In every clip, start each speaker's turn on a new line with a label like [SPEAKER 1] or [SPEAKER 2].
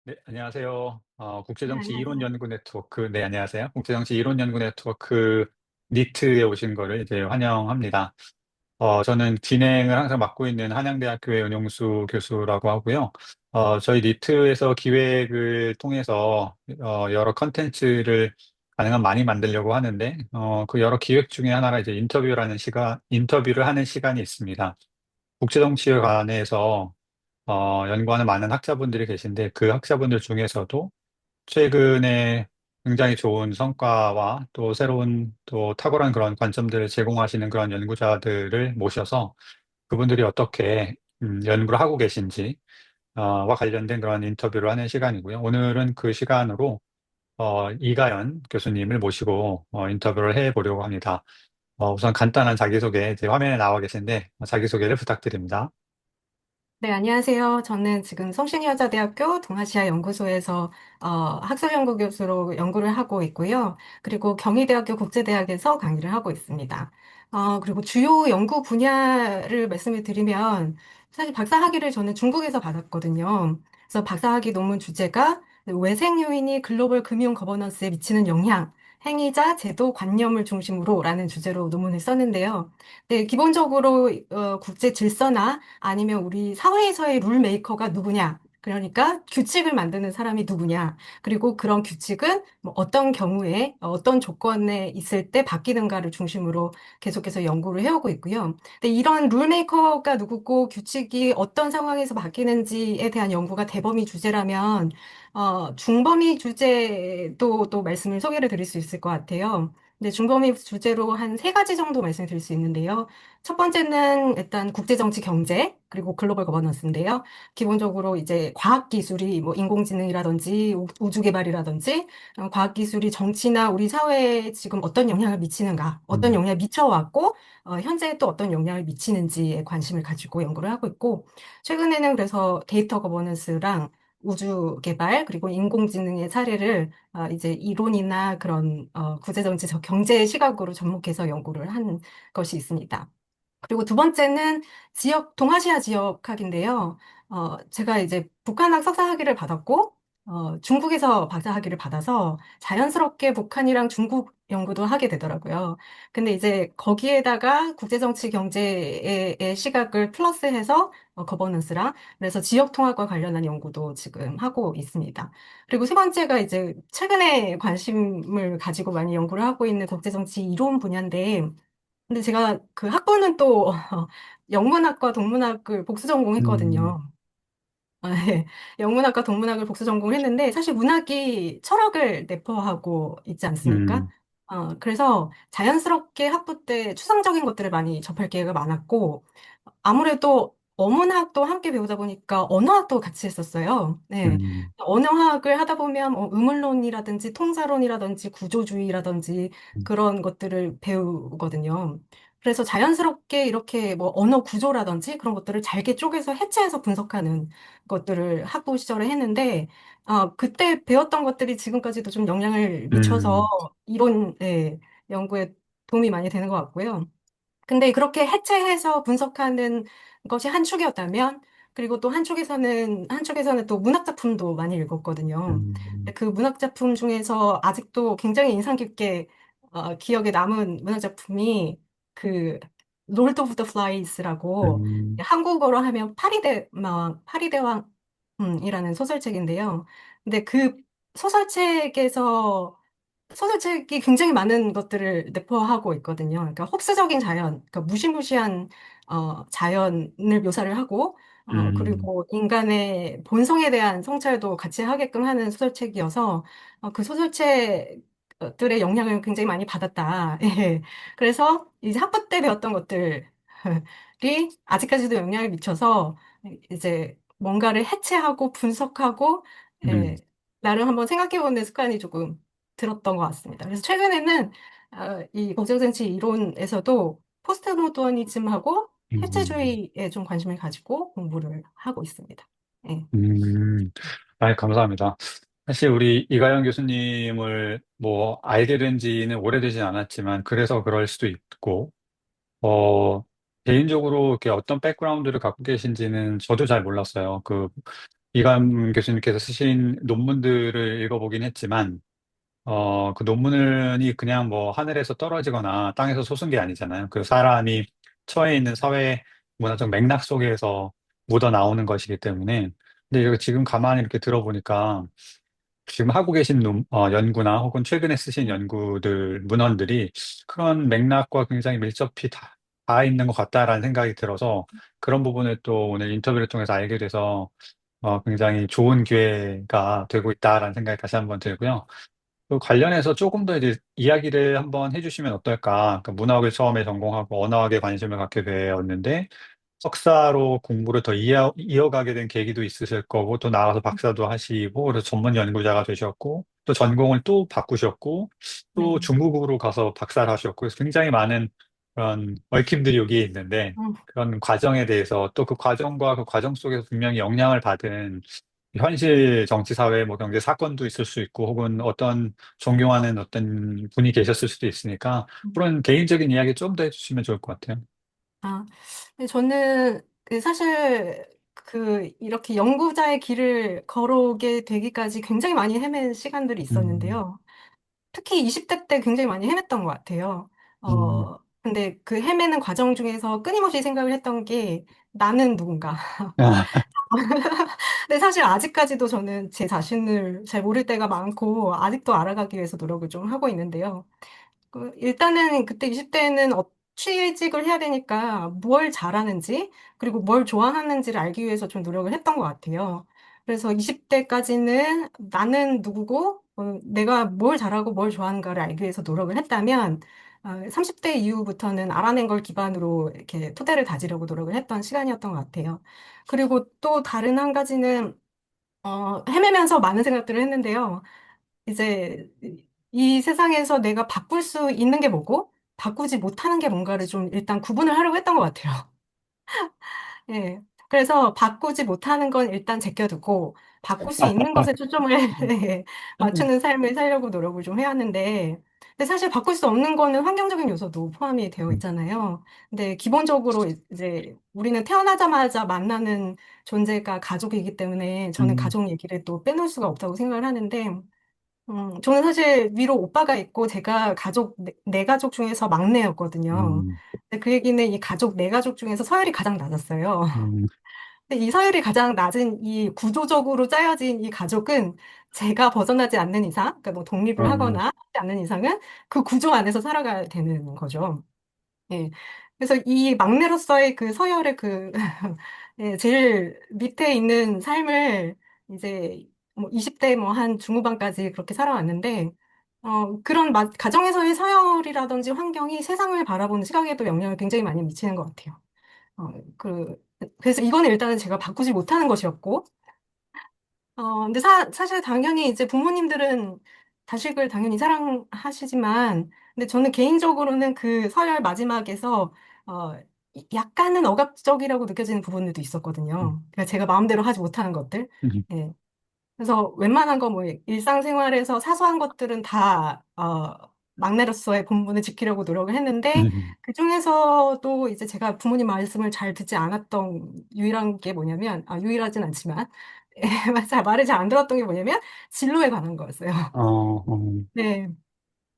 [SPEAKER 1] 네, 안녕하세요.
[SPEAKER 2] 네,
[SPEAKER 1] 국제정치
[SPEAKER 2] 안녕하세요.
[SPEAKER 1] 이론연구 네트워크, 네, 안녕하세요. 국제정치 이론연구 네트워크 니트에 오신 거를 이제 환영합니다. 저는 진행을 항상 맡고 있는 한양대학교의 은용수 교수라고 하고요. 저희 니트에서 기획을 통해서 여러 컨텐츠를 가능한 많이 만들려고 하는데, 그 여러 기획 중에 하나가 이제 인터뷰를 하는 시간이 있습니다. 국제정치에 관해서 연구하는 많은 학자분들이 계신데 그 학자분들 중에서도 최근에 굉장히 좋은 성과와 또 새로운 또 탁월한 그런 관점들을 제공하시는 그런 연구자들을 모셔서 그분들이 어떻게 연구를 하고 계신지 와 관련된 그런 인터뷰를 하는 시간이고요. 오늘은 그 시간으로 이가연 교수님을 모시고 인터뷰를 해보려고 합니다. 우선 간단한 자기소개, 이제 화면에 나와 계신데 자기소개를 부탁드립니다.
[SPEAKER 2] 네, 안녕하세요. 저는 지금 성신여자대학교 동아시아 연구소에서 학술연구 교수로 연구를 하고 있고요. 그리고 경희대학교 국제대학에서 강의를 하고 있습니다. 그리고 주요 연구 분야를 말씀을 드리면 사실 박사학위를 저는 중국에서 받았거든요. 그래서 박사학위 논문 주제가 외생 요인이 글로벌 금융 거버넌스에 미치는 영향, 행위자, 제도, 관념을 중심으로라는 주제로 논문을 썼는데요. 네, 기본적으로 국제 질서나 아니면 우리 사회에서의 룰 메이커가 누구냐? 그러니까 규칙을 만드는 사람이 누구냐? 그리고 그런 규칙은 뭐 어떤 경우에 어떤 조건에 있을 때 바뀌는가를 중심으로 계속해서 연구를 해오고 있고요. 근데 이런 룰 메이커가 누구고 규칙이 어떤 상황에서 바뀌는지에 대한 연구가 대범위 주제라면 중범위 주제도 또 말씀을 소개를 드릴 수 있을 것 같아요. 근데 중범위 주제로 한 세 가지 정도 말씀드릴 수 있는데요. 첫 번째는 일단 국제정치 경제, 그리고 글로벌 거버넌스인데요. 기본적으로 이제 과학기술이 뭐 인공지능이라든지 우주개발이라든지 과학기술이 정치나 우리 사회에 지금 어떤 영향을 미치는가, 어떤
[SPEAKER 1] 음,
[SPEAKER 2] 영향을 미쳐왔고, 현재 또 어떤 영향을 미치는지에 관심을 가지고 연구를 하고 있고, 최근에는 그래서 데이터 거버넌스랑 우주 개발 그리고 인공지능의 사례를 이제 이론이나 그런 국제정치 경제 시각으로 접목해서 연구를 한 것이 있습니다. 그리고 두 번째는 동아시아 지역학인데요. 제가 이제 북한학 석사학위를 받았고, 중국에서 박사학위를 받아서 자연스럽게 북한이랑 중국 연구도 하게 되더라고요. 근데 이제 거기에다가 국제정치 경제의 시각을 플러스해서 거버넌스랑 그래서 지역통합과 관련한 연구도 지금 하고 있습니다. 그리고 세 번째가 이제 최근에 관심을 가지고 많이 연구를 하고 있는 국제정치 이론 분야인데, 근데 제가 그 학부는 또 영문학과 동문학을 복수
[SPEAKER 1] 음,
[SPEAKER 2] 전공했거든요. 네. 영문학과 동문학을 복수 전공했는데 사실 문학이 철학을 내포하고 있지 않습니까?
[SPEAKER 1] 음,
[SPEAKER 2] 그래서 자연스럽게 학부 때 추상적인 것들을 많이 접할 기회가 많았고 아무래도 어문학도 함께 배우다 보니까 언어학도 같이 했었어요. 네.
[SPEAKER 1] 음,
[SPEAKER 2] 언어학을 하다 보면 의문론이라든지 통사론이라든지 구조주의라든지 그런 것들을 배우거든요. 그래서 자연스럽게 이렇게 뭐 언어 구조라든지 그런 것들을 잘게 쪼개서 해체해서 분석하는 것들을 학부 시절에 했는데, 그때 배웠던 것들이 지금까지도 좀 영향을 미쳐서
[SPEAKER 1] 음,
[SPEAKER 2] 이론, 연구에 도움이 많이 되는 것 같고요. 근데 그렇게 해체해서 분석하는 것이 한 축이었다면, 그리고 또 한쪽에서는 또 문학 작품도 많이 읽었거든요.
[SPEAKER 1] 음,
[SPEAKER 2] 근데 그 문학 작품 중에서 아직도 굉장히 인상 깊게 기억에 남은 문학 작품이 그 롤드 오브 더 플라이스라고
[SPEAKER 1] 음,
[SPEAKER 2] 한국어로 하면 파리대왕이라는 소설책인데요. 근데 그 소설책에서 소설책이 굉장히 많은 것들을 내포하고 있거든요. 그러니까 흡수적인 자연, 그러니까 무시무시한 자연을 묘사를 하고,
[SPEAKER 1] 음,
[SPEAKER 2] 그리고 인간의 본성에 대한 성찰도 같이 하게끔 하는 소설책이어서 그 소설책들의 영향을 굉장히 많이 받았다. 예. 그래서 이제 학부 때 배웠던 것들이 아직까지도 영향을 미쳐서 이제 뭔가를 해체하고 분석하고 예,
[SPEAKER 1] 음,
[SPEAKER 2] 나름 한번 생각해보는 습관이 조금 들었던 것 같습니다. 그래서 최근에는 이 국제정치 이론에서도 포스트 모더니즘하고
[SPEAKER 1] 음,
[SPEAKER 2] 해체주의에 좀 관심을 가지고 공부를 하고 있습니다. 네.
[SPEAKER 1] 음. 감사합니다. 사실 우리 이가영 교수님을 뭐 알게 된 지는 오래되진 않았지만 그래서 그럴 수도 있고, 어, 개인적으로 이렇게 어떤 백그라운드를 갖고 계신지는 저도 잘 몰랐어요. 이감 교수님께서 쓰신 논문들을 읽어보긴 했지만, 그 논문이 그냥 뭐 하늘에서 떨어지거나 땅에서 솟은 게 아니잖아요. 그 사람이 처해 있는 사회 문화적 맥락 속에서 묻어 나오는 것이기 때문에. 근데 이거 지금 가만히 이렇게 들어보니까 지금 하고 계신 연구나 혹은 최근에 쓰신 연구들, 문헌들이 그런 맥락과 굉장히 밀접히 다 있는 것 같다라는 생각이 들어서 그런 부분을 또 오늘 인터뷰를 통해서 알게 돼서 굉장히 좋은 기회가 되고 있다라는 생각이 다시 한번 들고요. 그 관련해서 조금 더 이제 이야기를 한번 해주시면 어떨까? 그러니까 문학을 처음에 전공하고 언어학에 관심을 갖게 되었는데 석사로 공부를 더 이어가게 된 계기도 있으실 거고 또 나가서 박사도 하시고 그래서 전문 연구자가 되셨고 또 전공을 또 바꾸셨고 또
[SPEAKER 2] 네.
[SPEAKER 1] 중국으로 가서 박사를 하셨고 그래서 굉장히 많은 그런 얽힘들이 여기에 있는데
[SPEAKER 2] 음,
[SPEAKER 1] 그런 과정에 대해서 또 그 과정과 그 과정 속에서 분명히 영향을 받은 현실 정치, 사회, 뭐 경제 사건도 있을 수 있고 혹은 어떤 존경하는 어떤 분이 계셨을 수도 있으니까
[SPEAKER 2] 음.
[SPEAKER 1] 그런 개인적인 이야기 좀 더 해주시면 좋을 것 같아요.
[SPEAKER 2] 아, 근데 저는 그 사실 이렇게 연구자의 길을 걸어오게 되기까지 굉장히 많이 헤맨 시간들이
[SPEAKER 1] 음,
[SPEAKER 2] 있었는데요. 특히 20대 때 굉장히 많이 헤맸던 것 같아요.
[SPEAKER 1] 음,
[SPEAKER 2] 근데 그 헤매는 과정 중에서 끊임없이 생각을 했던 게 나는 누군가.
[SPEAKER 1] 아,
[SPEAKER 2] 근데 사실 아직까지도 저는 제 자신을 잘 모를 때가 많고 아직도 알아가기 위해서 노력을 좀 하고 있는데요. 일단은 그때 20대에는 취직을 해야 되니까 뭘 잘하는지, 그리고 뭘 좋아하는지를 알기 위해서 좀 노력을 했던 것 같아요. 그래서 20대까지는 나는 누구고, 내가 뭘 잘하고 뭘 좋아하는가를 알기 위해서 노력을 했다면, 30대 이후부터는 알아낸 걸 기반으로 이렇게 토대를 다지려고 노력을 했던 시간이었던 것 같아요. 그리고 또 다른 한 가지는, 헤매면서 많은 생각들을 했는데요. 이제 이 세상에서 내가 바꿀 수 있는 게 뭐고 바꾸지 못하는 게 뭔가를 좀 일단 구분을 하려고 했던 것 같아요. 예. 그래서 바꾸지 못하는 건 일단 제껴두고 바꿀 수 있는 것에 초점을 예, 맞추는 삶을 살려고 노력을 좀 해왔는데 근데 사실 바꿀 수 없는 거는 환경적인 요소도 포함이 되어 있잖아요. 근데 기본적으로 이제 우리는 태어나자마자 만나는 존재가 가족이기 때문에 저는
[SPEAKER 1] 음,
[SPEAKER 2] 가족 얘기를 또 빼놓을 수가 없다고 생각을 하는데 저는 사실 위로 오빠가 있고 제가 네 가족 중에서 막내였거든요.
[SPEAKER 1] 음,
[SPEAKER 2] 근데 그 얘기는 이 가족 네 가족 중에서 서열이 가장 낮았어요.
[SPEAKER 1] 음,
[SPEAKER 2] 근데 이 서열이 가장 낮은 이 구조적으로 짜여진 이 가족은 제가 벗어나지 않는 이상, 그러니까 뭐 독립을
[SPEAKER 1] 음,
[SPEAKER 2] 하거나 하지 않는 이상은 그 구조 안에서 살아가야 되는 거죠. 예. 그래서 이 막내로서의 그 서열의 예, 제일 밑에 있는 삶을 이제 뭐 20대 뭐 한 중후반까지 그렇게 살아왔는데, 그런 가정에서의 서열이라든지 환경이 세상을 바라보는 시각에도 영향을 굉장히 많이 미치는 것 같아요. 어, 그, 그래서 이거는 일단은 제가 바꾸지 못하는 것이었고, 근데 사실 당연히 이제 부모님들은 자식을 당연히 사랑하시지만, 근데 저는 개인적으로는 그 서열 마지막에서, 어, 약간은 억압적이라고 느껴지는 부분들도 있었거든요. 그러니까 제가 마음대로 하지 못하는 것들.
[SPEAKER 1] 음,
[SPEAKER 2] 예. 그래서 웬만한 거 뭐 일상생활에서 사소한 것들은 다, 막내로서의 본분을 지키려고 노력을 했는데,
[SPEAKER 1] 음,
[SPEAKER 2] 그중에서도 이제 제가 부모님 말씀을 잘 듣지 않았던 유일한 게 뭐냐면, 유일하진 않지만, 맞아, 말을 잘 안 들었던 게 뭐냐면, 진로에 관한 거였어요. 네.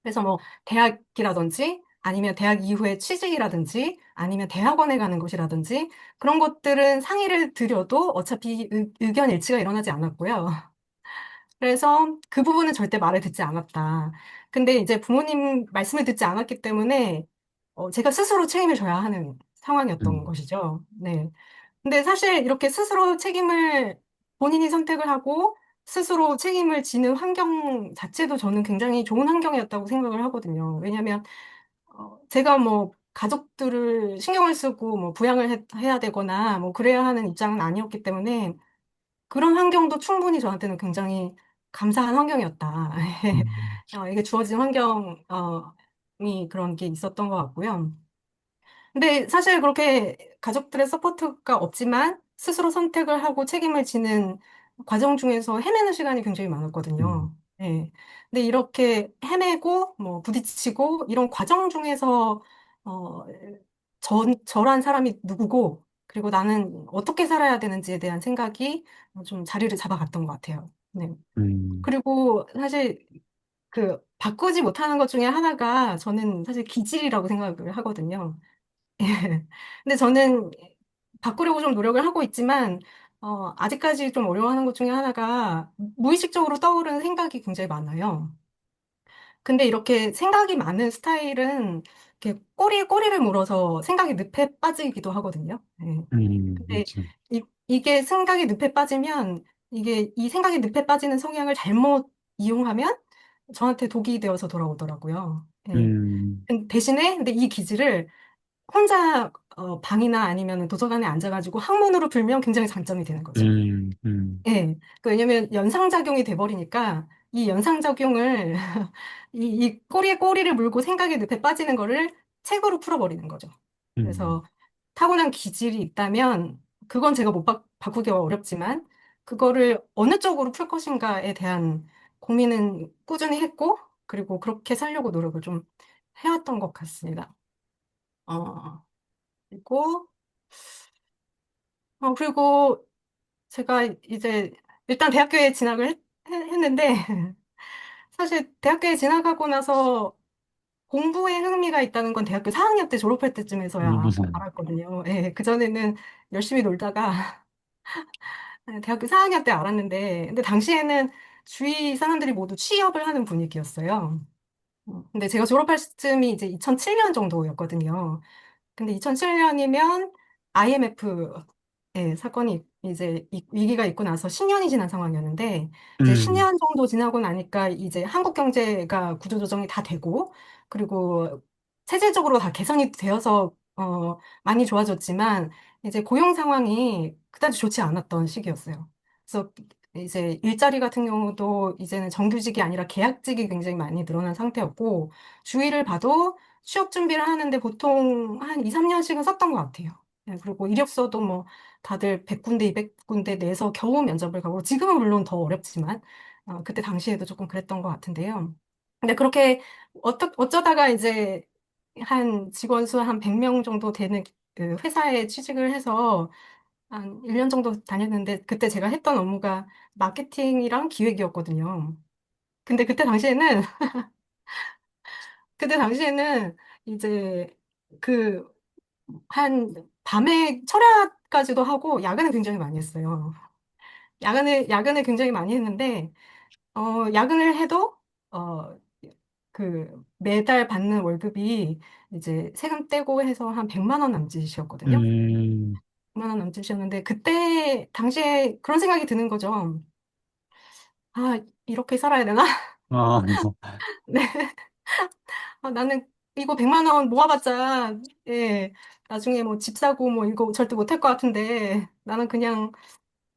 [SPEAKER 2] 그래서 뭐, 대학이라든지, 아니면 대학 이후에 취직이라든지, 아니면 대학원에 가는 곳이라든지, 그런 것들은 상의를 드려도 어차피 의견 일치가 일어나지 않았고요. 그래서 그 부분은 절대 말을 듣지 않았다. 근데 이제 부모님 말씀을 듣지 않았기 때문에, 제가 스스로 책임을 져야 하는 상황이었던
[SPEAKER 1] 음,
[SPEAKER 2] 것이죠. 네. 근데 사실 이렇게 스스로 책임을 본인이 선택을 하고 스스로 책임을 지는 환경 자체도 저는 굉장히 좋은 환경이었다고 생각을 하거든요. 왜냐하면 제가 뭐 가족들을 신경을 쓰고 뭐 부양을 해야 되거나 뭐 그래야 하는 입장은 아니었기 때문에 그런 환경도 충분히 저한테는 굉장히 감사한 환경이었다.
[SPEAKER 1] 음,
[SPEAKER 2] 이게 주어진 환경이 그런 게 있었던 것 같고요. 근데 사실 그렇게 가족들의 서포트가 없지만 스스로 선택을 하고 책임을 지는 과정 중에서 헤매는 시간이 굉장히
[SPEAKER 1] 음,
[SPEAKER 2] 많았거든요. 예. 근데 이렇게 헤매고 뭐 부딪히고 이런 과정 중에서 어, 저란 사람이 누구고 그리고 나는 어떻게 살아야 되는지에 대한 생각이 좀 자리를 잡아갔던 것 같아요. 네.
[SPEAKER 1] 음,
[SPEAKER 2] 그리고 사실 그 바꾸지 못하는 것 중에 하나가 저는 사실 기질이라고 생각을 하거든요. 근데 저는 바꾸려고 좀 노력을 하고 있지만, 아직까지 좀 어려워하는 것 중에 하나가 무의식적으로 떠오르는 생각이 굉장히 많아요. 근데 이렇게 생각이 많은 스타일은 이렇게 꼬리에 꼬리를 물어서 생각이 늪에 빠지기도 하거든요. 네. 근데
[SPEAKER 1] 그렇죠.
[SPEAKER 2] 이게 생각이 늪에 빠지면 이게 이 생각이 늪에 빠지는 성향을 잘못 이용하면 저한테 독이 되어서 돌아오더라고요. 예.
[SPEAKER 1] 음,
[SPEAKER 2] 대신에 근데 이 기질을 혼자 방이나 아니면 도서관에 앉아가지고 학문으로 풀면 굉장히 장점이 되는 거죠.
[SPEAKER 1] 음, 음,
[SPEAKER 2] 예. 왜냐면 연상작용이 돼버리니까 이 연상작용을 이 꼬리에 꼬리를 물고 생각의 늪에 빠지는 거를 책으로 풀어버리는 거죠.
[SPEAKER 1] 음,
[SPEAKER 2] 그래서 타고난 기질이 있다면 그건 제가 못 바꾸기가 어렵지만 그거를 어느 쪽으로 풀 것인가에 대한 고민은 꾸준히 했고 그리고 그렇게 살려고 노력을 좀 해왔던 것 같습니다. 그리고 그리고 제가 이제 일단 대학교에 진학을 했는데 사실 대학교에 진학하고 나서 공부에 흥미가 있다는 건 대학교 4학년 때 졸업할 때쯤에서야
[SPEAKER 1] 음,
[SPEAKER 2] 알았거든요. 예, 그전에는 열심히 놀다가 대학교 4학년 때 알았는데 근데 당시에는 주위 사람들이 모두 취업을 하는 분위기였어요. 근데 제가 졸업할 쯤이 이제 2007년 정도였거든요. 근데 2007년이면 IMF의 사건이 이제 위기가 있고 나서 10년이 지난 상황이었는데 이제
[SPEAKER 1] 음,
[SPEAKER 2] 10년 정도 지나고 나니까 이제 한국 경제가 구조조정이 다 되고 그리고 체질적으로 다 개선이 되어서 많이 좋아졌지만 이제 고용 상황이 그다지 좋지 않았던 시기였어요. 그래서 이제 일자리 같은 경우도 이제는 정규직이 아니라 계약직이 굉장히 많이 늘어난 상태였고 주위를 봐도 취업 준비를 하는데 보통 한 2, 3년씩은 썼던 것 같아요. 네, 그리고 이력서도 뭐 다들 100군데, 200군데 내서 겨우 면접을 가고 지금은 물론 더 어렵지만 그때 당시에도 조금 그랬던 것 같은데요. 근데 그렇게 어쩌다가 이제 한 직원 수 한 100명 정도 되는 그 회사에 취직을 해서 한 1년 정도 다녔는데 그때 제가 했던 업무가 마케팅이랑 기획이었거든요. 근데 그때 당시에는 이제 그 한 밤에 철야까지도 하고 야근을 굉장히 많이 했어요. 야근을 굉장히 많이 했는데 야근을 해도 어 그 매달 받는 월급이 이제 세금 떼고 해서 한 100만 원 남짓이었거든요.
[SPEAKER 1] 음,
[SPEAKER 2] 100만 원 남짓이었는데 그때 당시에 그런 생각이 드는 거죠. 아, 이렇게 살아야 되나?
[SPEAKER 1] 아,
[SPEAKER 2] 네. 나는 이거 100만 원 모아봤자 예, 나중에 뭐 집 사고 뭐 이거 절대 못할 것 같은데 나는 그냥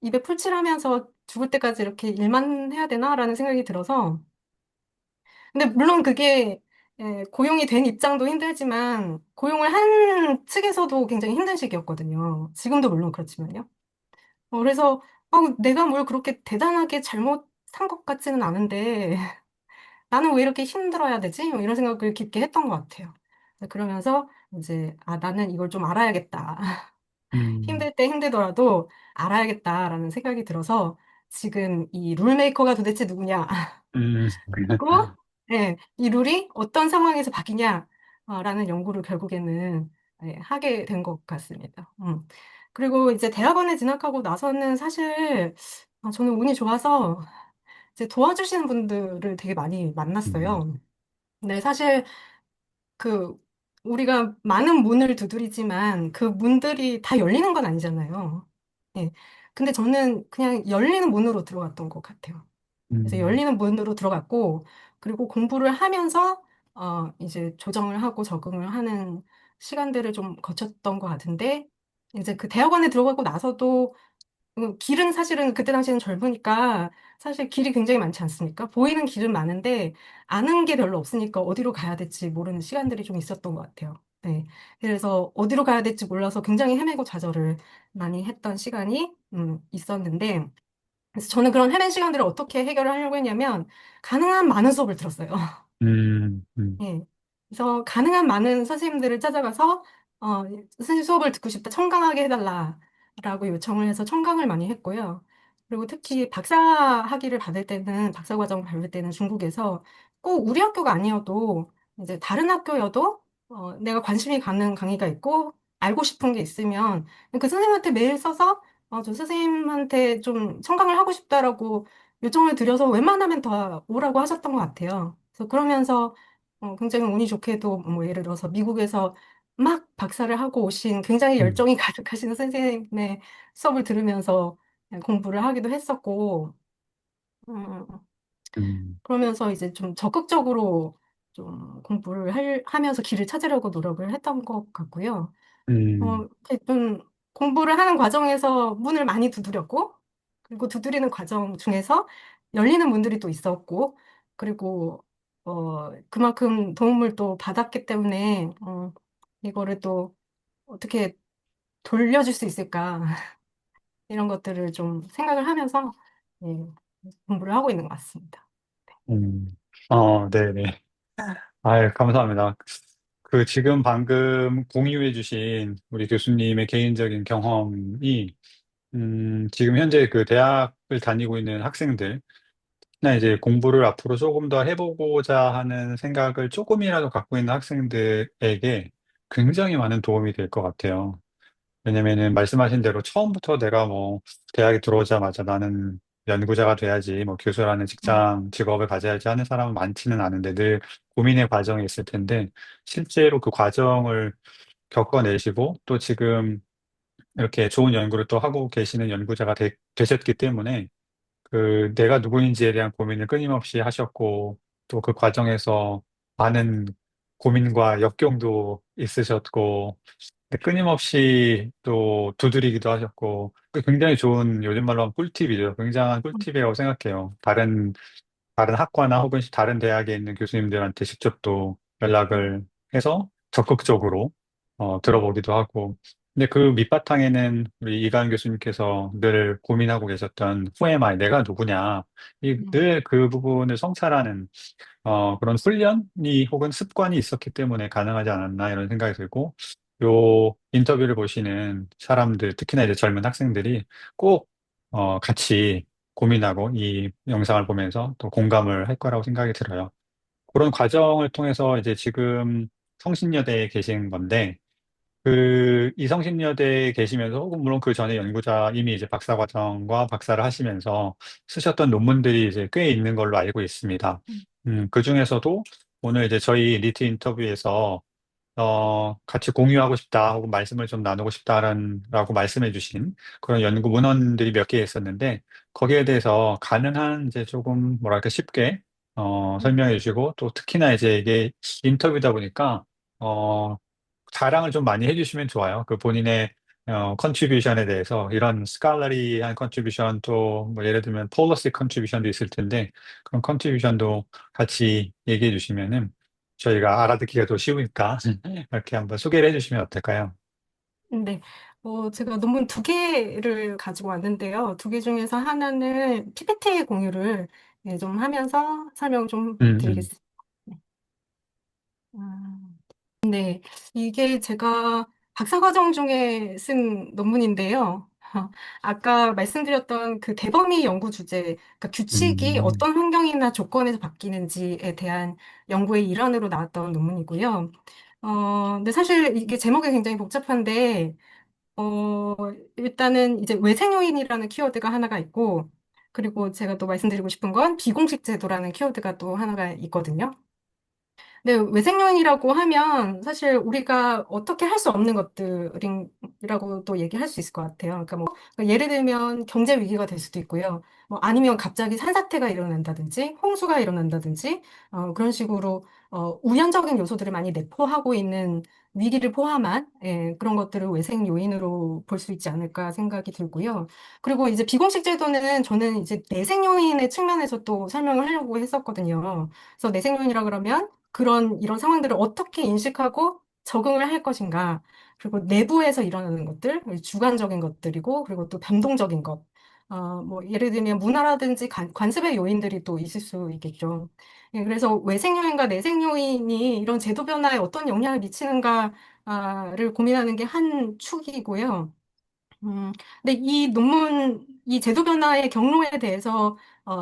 [SPEAKER 2] 입에 풀칠하면서 죽을 때까지 이렇게 일만 해야 되나라는 생각이 들어서 근데 물론 그게 고용이 된 입장도 힘들지만 고용을 한 측에서도 굉장히 힘든 시기였거든요. 지금도 물론 그렇지만요. 그래서 내가 뭘 그렇게 대단하게 잘못 산 것 같지는 않은데 나는 왜 이렇게 힘들어야 되지? 뭐 이런 생각을 깊게 했던 것 같아요. 그러면서 이제 나는 이걸 좀 알아야겠다.
[SPEAKER 1] 음,
[SPEAKER 2] 힘들 때 힘들더라도 알아야겠다라는 생각이 들어서 지금 이 룰메이커가 도대체 누구냐?
[SPEAKER 1] 음,
[SPEAKER 2] 그리고 이 룰이 어떤 상황에서 바뀌냐라는 연구를 결국에는 하게 된 것 같습니다. 그리고 이제 대학원에 진학하고 나서는 사실 저는 운이 좋아서 이제 도와주시는 분들을 되게 많이
[SPEAKER 1] 음,
[SPEAKER 2] 만났어요. 근데 사실 그 우리가 많은 문을 두드리지만 그 문들이 다 열리는 건 아니잖아요. 예. 근데 저는 그냥 열리는 문으로 들어갔던 것 같아요. 그래서
[SPEAKER 1] 음,
[SPEAKER 2] 열리는 문으로 들어갔고, 그리고 공부를 하면서, 이제 조정을 하고 적응을 하는 시간들을 좀 거쳤던 것 같은데, 이제 그 대학원에 들어가고 나서도, 길은 사실은 그때 당시에는 젊으니까, 사실 길이 굉장히 많지 않습니까? 보이는 길은 많은데, 아는 게 별로 없으니까 어디로 가야 될지 모르는 시간들이 좀 있었던 것 같아요. 네. 그래서 어디로 가야 될지 몰라서 굉장히 헤매고 좌절을 많이 했던 시간이, 있었는데, 그래서 저는 그런 헤맨 시간들을 어떻게 해결을 하려고 했냐면 가능한 많은 수업을 들었어요.
[SPEAKER 1] 음, 음,
[SPEAKER 2] 예. 그래서 가능한 많은 선생님들을 찾아가서 어, 선생님 수업을 듣고 싶다, 청강하게 해달라라고 요청을 해서 청강을 많이 했고요. 그리고 특히 박사 학위를 받을 때는, 박사 과정을 받을 때는 중국에서 꼭 우리 학교가 아니어도 이제 다른 학교여도 내가 관심이 가는 강의가 있고 알고 싶은 게 있으면 그 선생님한테 메일 써서 저 선생님한테 좀 청강을 하고 싶다라고 요청을 드려서 웬만하면 더 오라고 하셨던 것 같아요. 그래서 그러면서 굉장히 운이 좋게도 뭐 예를 들어서 미국에서 막 박사를 하고 오신 굉장히
[SPEAKER 1] 음,
[SPEAKER 2] 열정이 가득하신 선생님의 수업을 들으면서 공부를 하기도 했었고, 음,
[SPEAKER 1] 음,
[SPEAKER 2] 그러면서 이제 좀 적극적으로 좀 공부를 하면서 길을 찾으려고 노력을 했던 것 같고요.
[SPEAKER 1] 음,
[SPEAKER 2] 이렇게 좀 공부를 하는 과정에서 문을 많이 두드렸고, 그리고 두드리는 과정 중에서 열리는 문들이 또 있었고, 그리고 그만큼 도움을 또 받았기 때문에, 이거를 또 어떻게 돌려줄 수 있을까? 이런 것들을 좀 생각을 하면서 예, 공부를 하고 있는 것 같습니다.
[SPEAKER 1] 음. 네네. 아유, 감사합니다. 그 지금 방금 공유해 주신 우리 교수님의 개인적인 경험이, 지금 현재 그 대학을 다니고 있는 학생들, 나 이제 공부를 앞으로 조금 더 해보고자 하는 생각을 조금이라도 갖고 있는 학생들에게 굉장히 많은 도움이 될 것 같아요. 왜냐면은 말씀하신 대로 처음부터 내가 뭐 대학에 들어오자마자 나는 연구자가 돼야지, 뭐 교수라는
[SPEAKER 2] 음,
[SPEAKER 1] 직장, 직업을 가져야지 하는 사람은 많지는 않은데 늘 고민의 과정이 있을 텐데, 실제로 그 과정을 겪어내시고 또 지금 이렇게 좋은 연구를 또 하고 계시는 연구자가 되셨기 때문에 그 내가 누구인지에 대한 고민을 끊임없이 하셨고, 또 그 과정에서 많은 고민과 역경도 있으셨고, 끊임없이 또 두드리기도 하셨고, 그 굉장히 좋은, 요즘 말로 하면 꿀팁이죠. 굉장한 꿀팁이라고 생각해요. 다른 학과나 혹은 다른 대학에 있는 교수님들한테 직접 또 연락을 해서 적극적으로 들어보기도 하고. 근데 그 밑바탕에는 우리 이가은 교수님께서 늘 고민하고 계셨던 Who am I? 내가 누구냐?
[SPEAKER 2] 음,
[SPEAKER 1] 늘 그 부분을 성찰하는 그런 훈련이 혹은 습관이 있었기 때문에 가능하지 않았나 이런 생각이 들고, 요 인터뷰를 보시는 사람들, 특히나 이제 젊은 학생들이 꼭 같이 고민하고 이 영상을 보면서 또 공감을 할 거라고 생각이 들어요. 그런 과정을 통해서 이제 지금 성신여대에 계신 건데, 그 이성신여대에 계시면서 혹은 물론 그 전에 연구자 이미 이제 박사과정과 박사를 하시면서 쓰셨던 논문들이 이제 꽤 있는 걸로 알고 있습니다.
[SPEAKER 2] 음,
[SPEAKER 1] 그 중에서도 오늘 이제 저희 리트 인터뷰에서 같이 공유하고 싶다 혹은 말씀을 좀 나누고 싶다라고 말씀해 주신 그런 연구 문헌들이 몇 개 있었는데, 거기에 대해서 가능한 이제 조금 뭐랄까 쉽게
[SPEAKER 2] 음,
[SPEAKER 1] 설명해 주시고, 또 특히나 이제 이게 인터뷰다 보니까 어, 자랑을 좀 많이 해주시면 좋아요. 그 본인의 컨트리뷰션에 대해서 이런 스칼라리한 컨트리뷰션, 또 뭐 예를 들면 폴러시 컨트리뷰션도 있을 텐데, 그런 컨트리뷰션도 같이 얘기해 주시면은 저희가 알아듣기가 더 쉬우니까 이렇게 한번 소개를 해주시면 어떨까요?
[SPEAKER 2] 네. 제가 논문 두 개를 가지고 왔는데요. 두 개 중에서 하나는 PPT 공유를 좀 하면서 설명 좀
[SPEAKER 1] 음, 음,
[SPEAKER 2] 드리겠습니다. 네, 이게 제가 박사과정 중에 쓴 논문인데요. 아까 말씀드렸던 그 대범위 연구 주제, 그러니까 규칙이
[SPEAKER 1] 음,
[SPEAKER 2] 어떤 환경이나 조건에서 바뀌는지에 대한 연구의 일환으로 나왔던 논문이고요. 근데 사실 이게 제목이 굉장히 복잡한데, 어, 일단은 이제 외생요인이라는 키워드가 하나가 있고, 그리고 제가 또 말씀드리고 싶은 건 비공식 제도라는 키워드가 또 하나가 있거든요. 네, 외생요인이라고 하면 사실 우리가 어떻게 할 수 없는 것들이라고 또 얘기할 수 있을 것 같아요. 그러니까 뭐 예를 들면 경제 위기가 될 수도 있고요. 뭐 아니면 갑자기 산사태가 일어난다든지 홍수가 일어난다든지 그런 식으로 우연적인 요소들을 많이 내포하고 있는 위기를 포함한 그런 것들을 외생 요인으로 볼 수 있지 않을까 생각이 들고요. 그리고 이제 비공식 제도는 저는 이제 내생 요인의 측면에서 또 설명을 하려고 했었거든요. 그래서 내생 요인이라 그러면 이런 상황들을 어떻게 인식하고 적응을 할 것인가. 그리고 내부에서 일어나는 것들, 주관적인 것들이고, 그리고 또 변동적인 것. 뭐, 예를 들면 문화라든지 관습의 요인들이 또 있을 수 있겠죠. 그래서 외생 요인과 내생 요인이 이런 제도 변화에 어떤 영향을 미치는가, 제도주의를 고민하는 게 한 축이고요. 근데 이 논문, 이 제도 변화의 경로에 대해서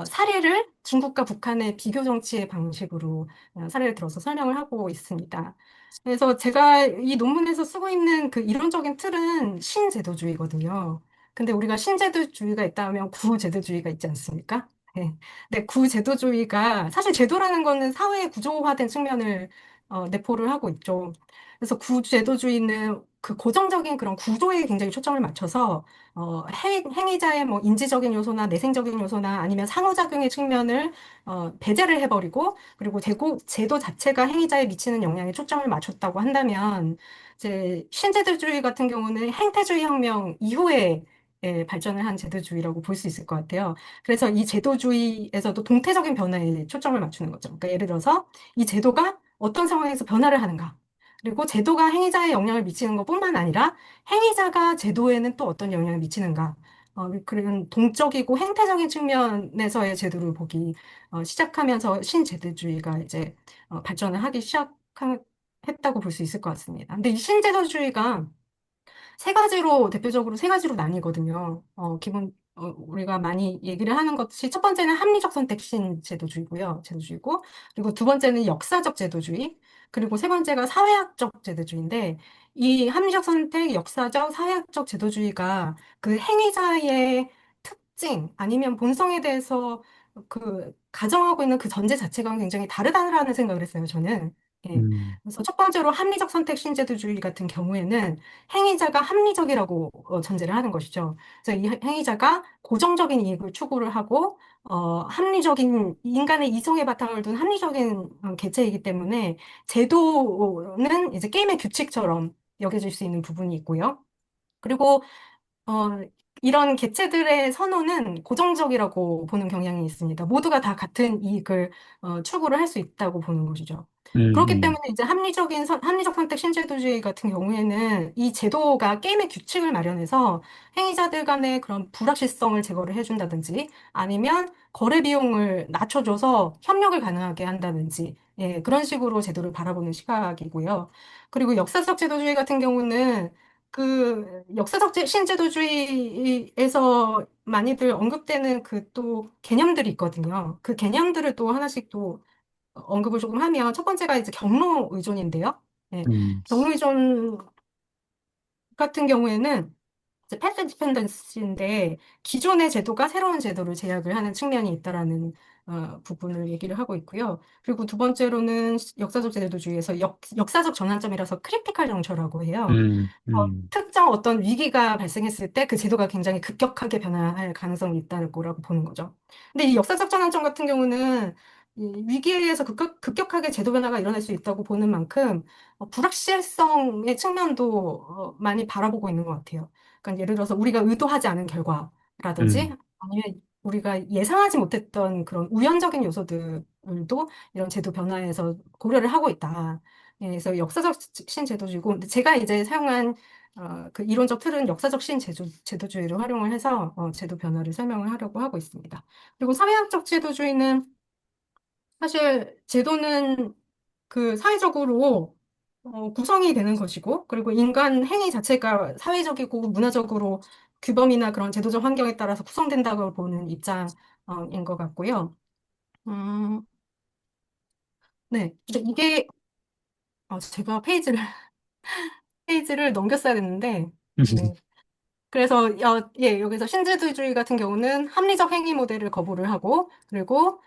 [SPEAKER 2] 사례를 중국과 북한의 비교 정치의 방식으로 사례를 들어서 설명을 하고 있습니다. 그래서 제가 이 논문에서 쓰고 있는 그 이론적인 틀은 신제도주의거든요. 근데 우리가 신제도주의가 있다면 구제도주의가 있지 않습니까? 네. 근데 구제도주의가 사실 제도라는 거는 사회 구조화된 측면을 내포를 하고 있죠. 그래서 구제도주의는 그 고정적인 그런 구조에 굉장히 초점을 맞춰서 행위자의 뭐 인지적인 요소나 내생적인 요소나 아니면 상호작용의 측면을 배제를 해버리고 그리고 제도 자체가 행위자에 미치는 영향에 초점을 맞췄다고 한다면 이제 신제도주의 같은 경우는 행태주의 혁명 이후에 발전을 한 제도주의라고 볼 수 있을 것 같아요. 그래서 이 제도주의에서도 동태적인 변화에 초점을 맞추는 거죠. 그러니까 예를 들어서 이 제도가 어떤 상황에서 변화를 하는가. 그리고 제도가 행위자에 영향을 미치는 것뿐만 아니라 행위자가 제도에는 또 어떤 영향을 미치는가. 그런 동적이고 행태적인 측면에서의 제도를 보기 시작하면서 신제도주의가 이제 발전을 하기 시작했다고 볼 수 있을 것 같습니다. 근데 이 신제도주의가 대표적으로 세 가지로 나뉘거든요. 우리가 많이 얘기를 하는 것이 첫 번째는 합리적 선택신 제도주의고, 그리고 두 번째는 역사적 제도주의, 그리고 세 번째가 사회학적 제도주의인데, 이 합리적 선택, 역사적, 사회학적 제도주의가 그 행위자의 특징 아니면 본성에 대해서 그 가정하고 있는 그 전제 자체가 굉장히 다르다는 생각을 했어요, 저는. 예.
[SPEAKER 1] 음,
[SPEAKER 2] 그래서 첫 번째로 합리적 선택 신제도주의 같은 경우에는 행위자가 합리적이라고 전제를 하는 것이죠. 그래서 이 행위자가 고정적인 이익을 추구를 하고 합리적인 인간의 이성의 바탕을 둔 합리적인 개체이기 때문에 제도는 이제 게임의 규칙처럼 여겨질 수 있는 부분이 있고요. 그리고 어, 이런 개체들의 선호는 고정적이라고 보는 경향이 있습니다. 모두가 다 같은 이익을 추구를 할 수 있다고 보는 것이죠. 그렇기
[SPEAKER 1] 음,
[SPEAKER 2] 때문에 이제 합리적 선택 신제도주의 같은 경우에는 이 제도가 게임의 규칙을 마련해서 행위자들 간의 그런 불확실성을 제거를 해준다든지 아니면 거래 비용을 낮춰줘서 협력을 가능하게 한다든지 예, 그런 식으로 제도를 바라보는 시각이고요. 그리고 역사적 제도주의 같은 경우는 그 역사적 신제도주의에서 많이들 언급되는 그 또 개념들이 있거든요. 그 개념들을 또 하나씩 또 언급을 조금 하면 첫 번째가 이제 경로 의존인데요. 네.
[SPEAKER 1] 음,
[SPEAKER 2] 경로 의존 같은 경우에는 이제 패스 디펜던스인데 기존의 제도가 새로운 제도를 제약을 하는 측면이 있다라는 부분을 얘기를 하고 있고요. 그리고 두 번째로는 역사적 제도주의에서 역사적 전환점이라서 크리티컬 정처라고 해요. 특정 어떤 위기가 발생했을 때 그 제도가 굉장히 급격하게 변화할 가능성이 있다는 거라고 보는 거죠. 근데 이 역사적 전환점 같은 경우는 이 위기에 의해서 급격하게 제도 변화가 일어날 수 있다고 보는 만큼 불확실성의 측면도 많이 바라보고 있는 것 같아요. 그러니까 예를 들어서 우리가 의도하지 않은 결과라든지
[SPEAKER 1] 음,
[SPEAKER 2] 아니면 우리가 예상하지 못했던 그런 우연적인 요소들도 이런 제도 변화에서 고려를 하고 있다. 예, 그래서 역사적 신제도주의고, 근데 제가 이제 사용한 그 이론적 틀은 역사적 제도주의를 활용을 해서 제도 변화를 설명을 하려고 하고 있습니다. 그리고 사회학적 제도주의는 사실 제도는 그 사회적으로 구성이 되는 것이고, 그리고 인간 행위 자체가 사회적이고 문화적으로 규범이나 그런 제도적 환경에 따라서 구성된다고 보는 입장인 것 같고요. 음, 네. 근데 이게 제가 페이지를 넘겼어야 됐는데, 네. 그래서 예, 여기서 신제도주의 같은 경우는 합리적 행위 모델을 거부를 하고 그리고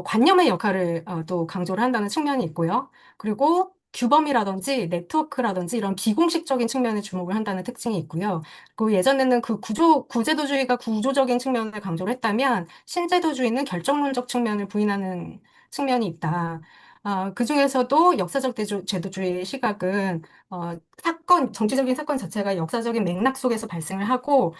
[SPEAKER 2] 관념의 역할을 또 강조를 한다는 측면이 있고요. 그리고 규범이라든지 네트워크라든지 이런 비공식적인 측면에 주목을 한다는 특징이 있고요. 그 예전에는 그 구제도주의가 구조적인 측면을 강조를 했다면 신제도주의는 결정론적 측면을 부인하는 측면이 있다. 그중에서도 역사적 제도주의의 시각은 정치적인 사건 자체가 역사적인 맥락 속에서 발생을 하고,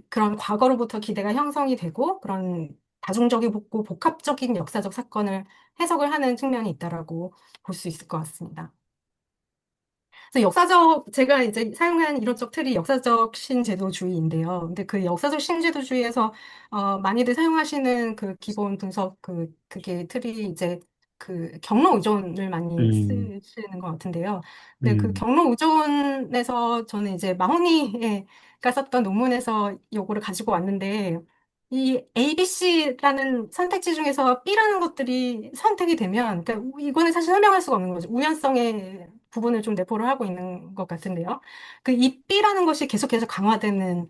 [SPEAKER 2] 그런 과거로부터 기대가 형성이 되고, 그런 다중적이고 복합적인 역사적 사건을 해석을 하는 측면이 있다라고 볼 수 있을 것 같습니다. 그래서 제가 이제 사용한 이론적 틀이 역사적 신제도주의인데요. 근데 그 역사적 신제도주의에서, 많이들 사용하시는 그 기본 분석, 그게 틀이 이제 그 경로 의존을 많이
[SPEAKER 1] 음,
[SPEAKER 2] 쓰시는 것 같은데요. 근데 그
[SPEAKER 1] 음,
[SPEAKER 2] 경로 의존에서 저는 이제 마호니가 썼던 논문에서 요거를 가지고 왔는데 이 A, B, C라는 선택지 중에서 B라는 것들이 선택이 되면, 그러니까 이거는 사실 설명할 수가 없는 거죠. 우연성의 부분을 좀 내포를 하고 있는 것 같은데요. 그 이 B라는 것이 계속해서 강화되는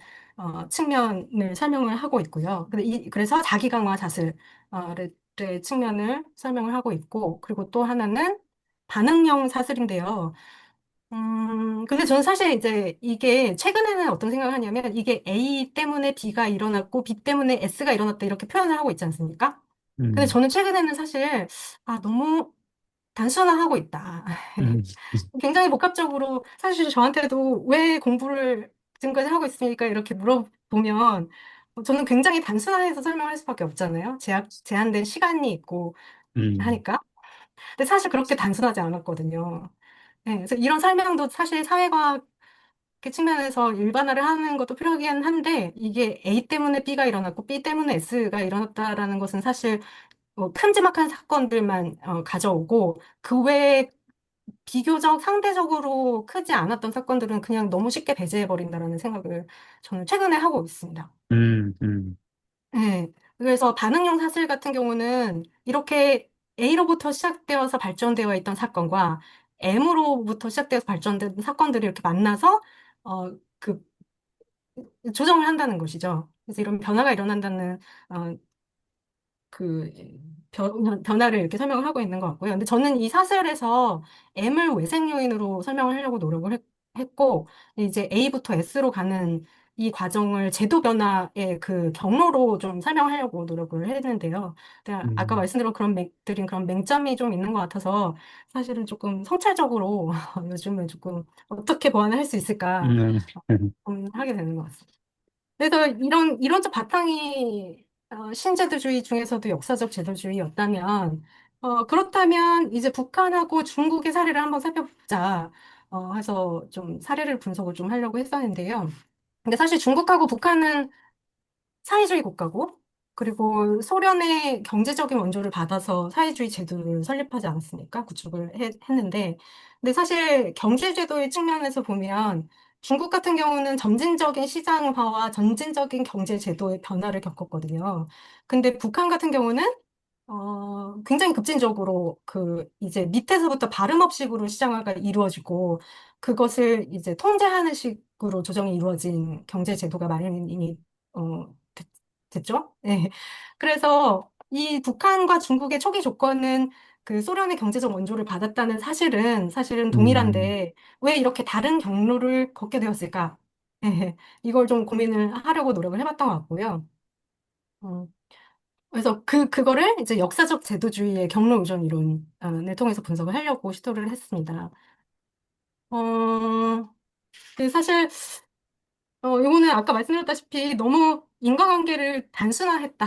[SPEAKER 2] 측면을 설명을 하고 있고요. 그래서 자기 강화 자슬 의 측면을 설명을 하고 있고, 그리고 또 하나는 반응형 사슬인데요. 근데 저는 사실 이제 이게 최근에는 어떤 생각을 하냐면 이게 A 때문에 B가 일어났고 B 때문에 S가 일어났다 이렇게 표현을 하고 있지 않습니까? 근데
[SPEAKER 1] 음,
[SPEAKER 2] 저는 최근에는 사실 너무 단순화하고 있다.
[SPEAKER 1] 음,
[SPEAKER 2] 굉장히 복합적으로 사실 저한테도 왜 공부를 지금까지 하고 있으니까 이렇게 물어보면 저는 굉장히 단순화해서 설명할 수밖에 없잖아요. 제한된 시간이 있고
[SPEAKER 1] 음,
[SPEAKER 2] 하니까. 근데 사실 그렇게 단순하지 않았거든요. 네, 그래서 이런 설명도 사실 사회과학 측면에서 일반화를 하는 것도 필요하긴 한데 이게 A 때문에 B가 일어났고 B 때문에 S가 일어났다라는 것은 사실 큼지막한 사건들만 가져오고 그 외에 비교적 상대적으로 크지 않았던 사건들은 그냥 너무 쉽게 배제해버린다라는 생각을 저는 최근에 하고 있습니다.
[SPEAKER 1] 음,
[SPEAKER 2] 네. 그래서 반응용 사슬 같은 경우는 이렇게 A로부터 시작되어서 발전되어 있던 사건과 M으로부터 시작되어서 발전된 사건들이 이렇게 만나서 그 조정을 한다는 것이죠. 그래서 이런 변화가 일어난다는 어, 그 변화를 이렇게 설명을 하고 있는 것 같고요. 근데 저는 이 사슬에서 M을 외생 요인으로 설명을 하려고 노력을 했고, 이제 A부터 S로 가는 이 과정을 제도 변화의 그 경로로 좀 설명하려고 노력을 했는데요. 근데 아까
[SPEAKER 1] 음,
[SPEAKER 2] 드린 그런 맹점이 좀 있는 것 같아서 사실은 조금 성찰적으로 요즘은 조금 어떻게 보완을 할 수 있을까
[SPEAKER 1] 음, 음,
[SPEAKER 2] 하게 되는 것 같습니다. 그래서 이런 이론적 바탕이 신제도주의 중에서도 역사적 제도주의였다면 그렇다면 이제 북한하고 중국의 사례를 한번 살펴보자 해서 좀 사례를 분석을 좀 하려고 했었는데요. 근데 사실 중국하고 북한은 사회주의 국가고, 그리고 소련의 경제적인 원조를 받아서 사회주의 제도를 설립하지 않았습니까? 했는데, 근데 사실 경제제도의 측면에서 보면 중국 같은 경우는 점진적인 시장화와 점진적인 경제제도의 변화를 겪었거든요. 근데 북한 같은 경우는 굉장히 급진적으로 이제 밑에서부터 발음업식으로 시장화가 이루어지고 그것을 이제 통제하는 식으로 조정이 이루어진 경제 제도가 마련이 됐, 됐죠? 네. 그래서 이 북한과 중국의 초기 조건은 그 소련의 경제적 원조를 받았다는 사실은
[SPEAKER 1] 음,
[SPEAKER 2] 동일한데 왜 이렇게 다른 경로를 걷게 되었을까? 이걸 좀 고민을 하려고 노력을 해봤던 것 같고요. 음. 그래서 그거를 이제 역사적 제도주의의 경로 의존 이론을 통해서 분석을 하려고 시도를 했습니다. 어, 사실, 이거는 아까 말씀드렸다시피 너무 인과관계를 단순화했다.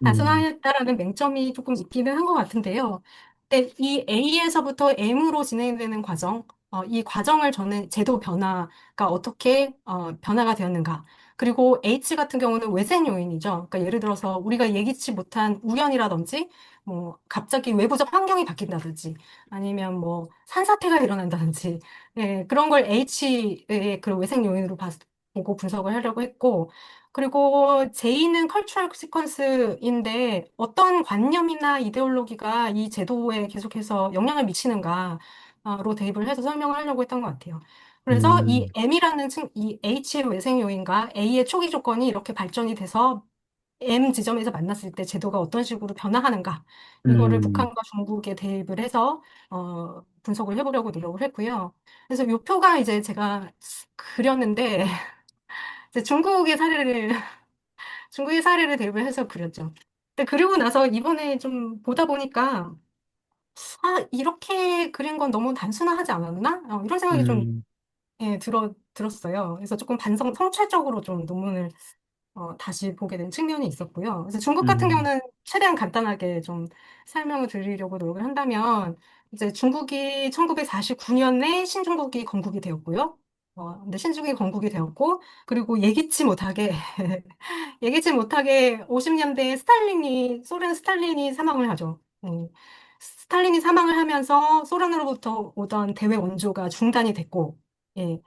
[SPEAKER 1] 음,
[SPEAKER 2] 단순화했다라는 맹점이 조금 있기는 한 것 같은데요. 근데 이 A에서부터 M으로 진행되는 과정, 이 과정을 저는 제도 변화가 어떻게 변화가 되었는가. 그리고 H 같은 경우는 외생 요인이죠. 그러니까 예를 들어서 우리가 예기치 못한 우연이라든지, 뭐 갑자기 외부적 환경이 바뀐다든지, 아니면 뭐 산사태가 일어난다든지, 예, 그런 걸 H의 그 외생 요인으로 보고 분석을 하려고 했고, 그리고 J는 컬처럴 시퀀스인데 어떤 관념이나 이데올로기가 이 제도에 계속해서 영향을 미치는가로 대입을 해서 설명을 하려고 했던 것 같아요. 그래서 이
[SPEAKER 1] 음,
[SPEAKER 2] 이 H의 외생 요인과 A의 초기 조건이 이렇게 발전이 돼서 M 지점에서 만났을 때 제도가 어떤 식으로 변화하는가, 이거를
[SPEAKER 1] 음,
[SPEAKER 2] 북한과 중국에 대입을 해서 분석을 해보려고 노력을 했고요. 그래서 요 표가 이제 제가 그렸는데 이제 중국의 사례를 대입을 해서 그렸죠. 근데 그리고 나서 이번에 좀 보다 보니까 이렇게 그린 건 너무 단순화하지 않았나? 이런 생각이 좀
[SPEAKER 1] 음,
[SPEAKER 2] 예, 들었어요. 그래서 조금 성찰적으로 좀 논문을 다시 보게 된 측면이 있었고요. 그래서 중국 같은
[SPEAKER 1] 음,
[SPEAKER 2] 경우는 최대한 간단하게 좀 설명을 드리려고 노력을 한다면, 이제 중국이 1949년에 신중국이 건국이 되었고요. 근데 신중국이 건국이 되었고, 그리고 예기치 못하게 50년대에 소련 스탈린이 사망을 하죠. 스탈린이 사망을 하면서 소련으로부터 오던 대외 원조가 중단이 됐고, 예,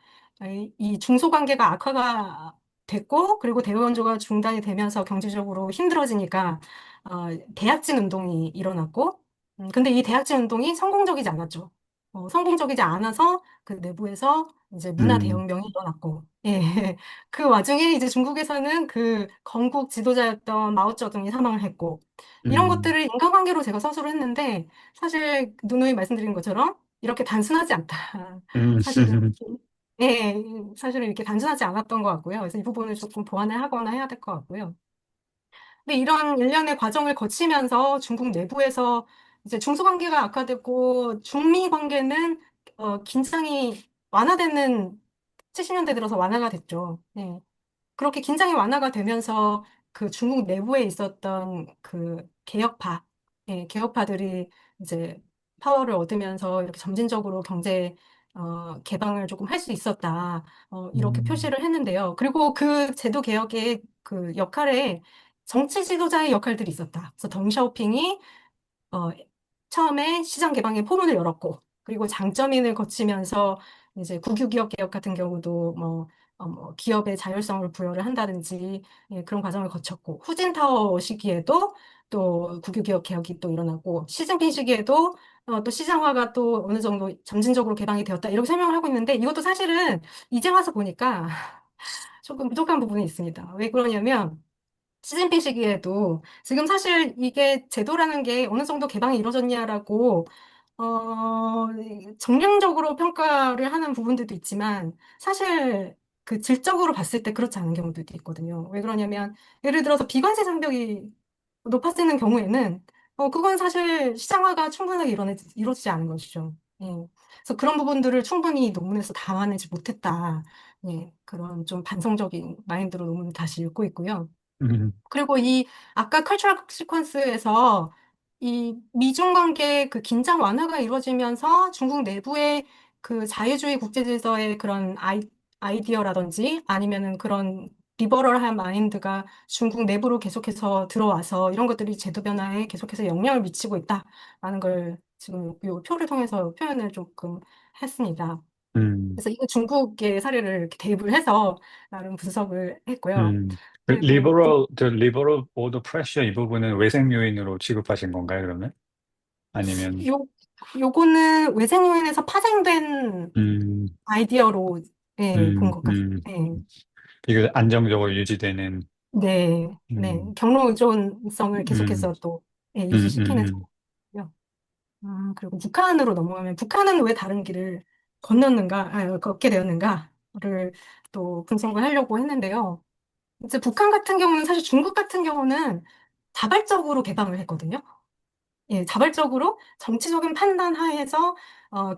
[SPEAKER 2] 이 중소 관계가 악화가 됐고, 그리고 대외 원조가 중단이 되면서 경제적으로 힘들어지니까 대약진 운동이 일어났고, 근데 이 대약진 운동이 성공적이지 않았죠. 성공적이지 않아서 그 내부에서 이제 문화
[SPEAKER 1] 음,
[SPEAKER 2] 대혁명이 일어났고, 예. 그 와중에 이제 중국에서는 그 건국 지도자였던 마오쩌둥이 사망을 했고, 이런
[SPEAKER 1] 음,
[SPEAKER 2] 것들을 인과관계로 제가 서술을 했는데, 사실 누누이 말씀드린 것처럼 이렇게 단순하지 않다.
[SPEAKER 1] 음,
[SPEAKER 2] 사실은, 예, 사실은 이렇게 단순하지 않았던 것 같고요. 그래서 이 부분을 조금 보완을 하거나 해야 될 것 같고요. 근데 이런 일련의 과정을 거치면서 중국 내부에서 이제 중소관계가 악화되고 중미 관계는 긴장이 완화되는 70년대 들어서 완화가 됐죠. 예. 그렇게 긴장이 완화가 되면서 그 중국 내부에 있었던 그 개혁파, 예, 개혁파들이 이제 파워를 얻으면서 이렇게 점진적으로 경제 개방을 조금 할 수 있었다. 이렇게
[SPEAKER 1] 음,
[SPEAKER 2] 표시를 했는데요. 그리고 그 제도 개혁의 그 역할에 정치 지도자의 역할들이 있었다. 그래서 덩샤오핑이 어, 처음에 시장 개방의 포문을 열었고, 그리고 장점인을 거치면서 이제 국유기업 개혁 같은 경우도 뭐 기업의 자율성을 부여를 한다든지 예, 그런 과정을 거쳤고, 후진타오 시기에도 또 국유기업 개혁이 또 일어나고, 시진핑 시기에도 또 시장화가 또 어느 정도 점진적으로 개방이 되었다. 이렇게 설명을 하고 있는데, 이것도 사실은 이제 와서 보니까 조금 부족한 부분이 있습니다. 왜 그러냐면, 시진핑 시기에도 지금 사실 이게 제도라는 게 어느 정도 개방이 이루어졌냐라고 정량적으로 평가를 하는 부분들도 있지만 사실 그 질적으로 봤을 때 그렇지 않은 경우들도 있거든요. 왜 그러냐면 예를 들어서 비관세 장벽이 높아지는 경우에는 그건 사실 시장화가 충분하게 이루어지지 않은 것이죠. 예. 그래서 그런 부분들을 충분히 논문에서 담아내지 못했다. 예. 그런 좀 반성적인 마인드로 논문을 다시 읽고 있고요.
[SPEAKER 1] 음,
[SPEAKER 2] 그리고 이 아까 컬처럴 시퀀스에서 이 미중 관계 그 긴장 완화가 이루어지면서 중국 내부의 그 자유주의 국제 질서의 그런 아이디어라든지 아니면은 그런 리버럴한 마인드가 중국 내부로 계속해서 들어와서 이런 것들이 제도 변화에 계속해서 영향을 미치고 있다라는 걸 지금 이 표를 통해서 표현을 조금 했습니다.
[SPEAKER 1] 음,
[SPEAKER 2] 그래서 이거 중국의 사례를 이렇게 대입을 해서 나름 분석을 했고요.
[SPEAKER 1] 그
[SPEAKER 2] 그리고
[SPEAKER 1] 리버럴 오더 프레셔 이 부분은 외생 요인으로 취급하신 건가요, 그러면? 아니면,
[SPEAKER 2] 요, 요거는 외생 요인에서 파생된
[SPEAKER 1] 음,
[SPEAKER 2] 아이디어로 예, 본
[SPEAKER 1] 음,
[SPEAKER 2] 것 같아요.
[SPEAKER 1] 음,
[SPEAKER 2] 예.
[SPEAKER 1] 이거 안정적으로 유지되는,
[SPEAKER 2] 네, 네.
[SPEAKER 1] 음,
[SPEAKER 2] 경로 의존성을
[SPEAKER 1] 음,
[SPEAKER 2] 계속해서 또 예,
[SPEAKER 1] 음,
[SPEAKER 2] 유지시키는
[SPEAKER 1] 음,
[SPEAKER 2] 작업이고요. 그리고 북한으로 넘어가면 북한은 왜 다른 길을 걷게 되었는가를 또 분석을 하려고 했는데요. 이제 북한 같은 경우는 사실 중국 같은 경우는 자발적으로 개방을 했거든요. 예, 자발적으로 정치적인 판단 하에서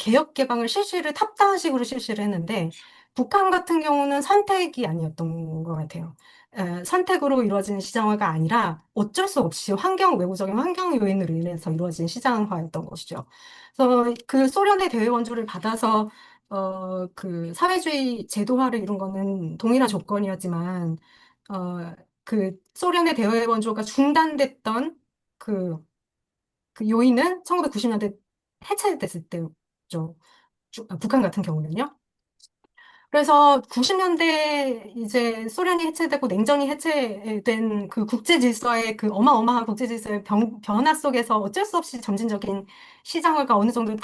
[SPEAKER 2] 개혁 개방을 탑다운식으로 실시를 했는데 북한 같은 경우는 선택이 아니었던 것 같아요. 선택으로 이루어진 시장화가 아니라 어쩔 수 없이 외부적인 환경 요인으로 인해서 이루어진 시장화였던 것이죠. 그래서 그 소련의 대외 원조를 받아서 그 사회주의 제도화를 이룬 거는 동일한 조건이었지만 그 소련의 대외 원조가 중단됐던 그 요인은 1990년대 해체됐을 때죠. 북한 같은 경우는요. 그래서 90년대 이제 소련이 해체되고 냉전이 해체된 그 국제 질서의 그 어마어마한 국제 질서의 변화 속에서 어쩔 수 없이 점진적인 시장화가 어느 정도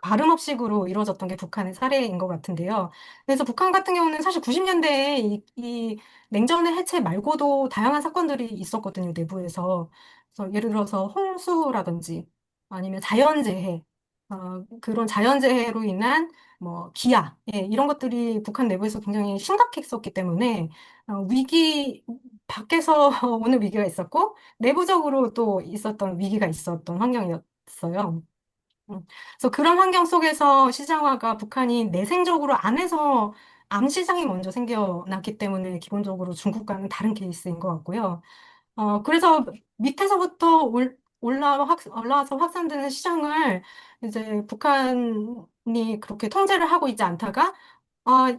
[SPEAKER 2] 발음업식으로 이루어졌던 게 북한의 사례인 것 같은데요. 그래서 북한 같은 경우는 사실 90년대에 이 냉전의 해체 말고도 다양한 사건들이 있었거든요, 내부에서. 그래서 예를 들어서 홍수라든지 아니면 자연재해, 그런 자연재해로 인한 뭐 기아 이런 것들이 북한 내부에서 굉장히 심각했었기 때문에 밖에서 오는 위기가 있었고 내부적으로 또 있었던 위기가 있었던 환경이었어요. 그래서 그런 환경 속에서 시장화가 북한이 내생적으로 안에서 암시장이 먼저 생겨났기 때문에 기본적으로 중국과는 다른 케이스인 것 같고요. 그래서 밑에서부터 올라와서 확산되는 시장을 이제 북한이 그렇게 통제를 하고 있지 않다가, 아,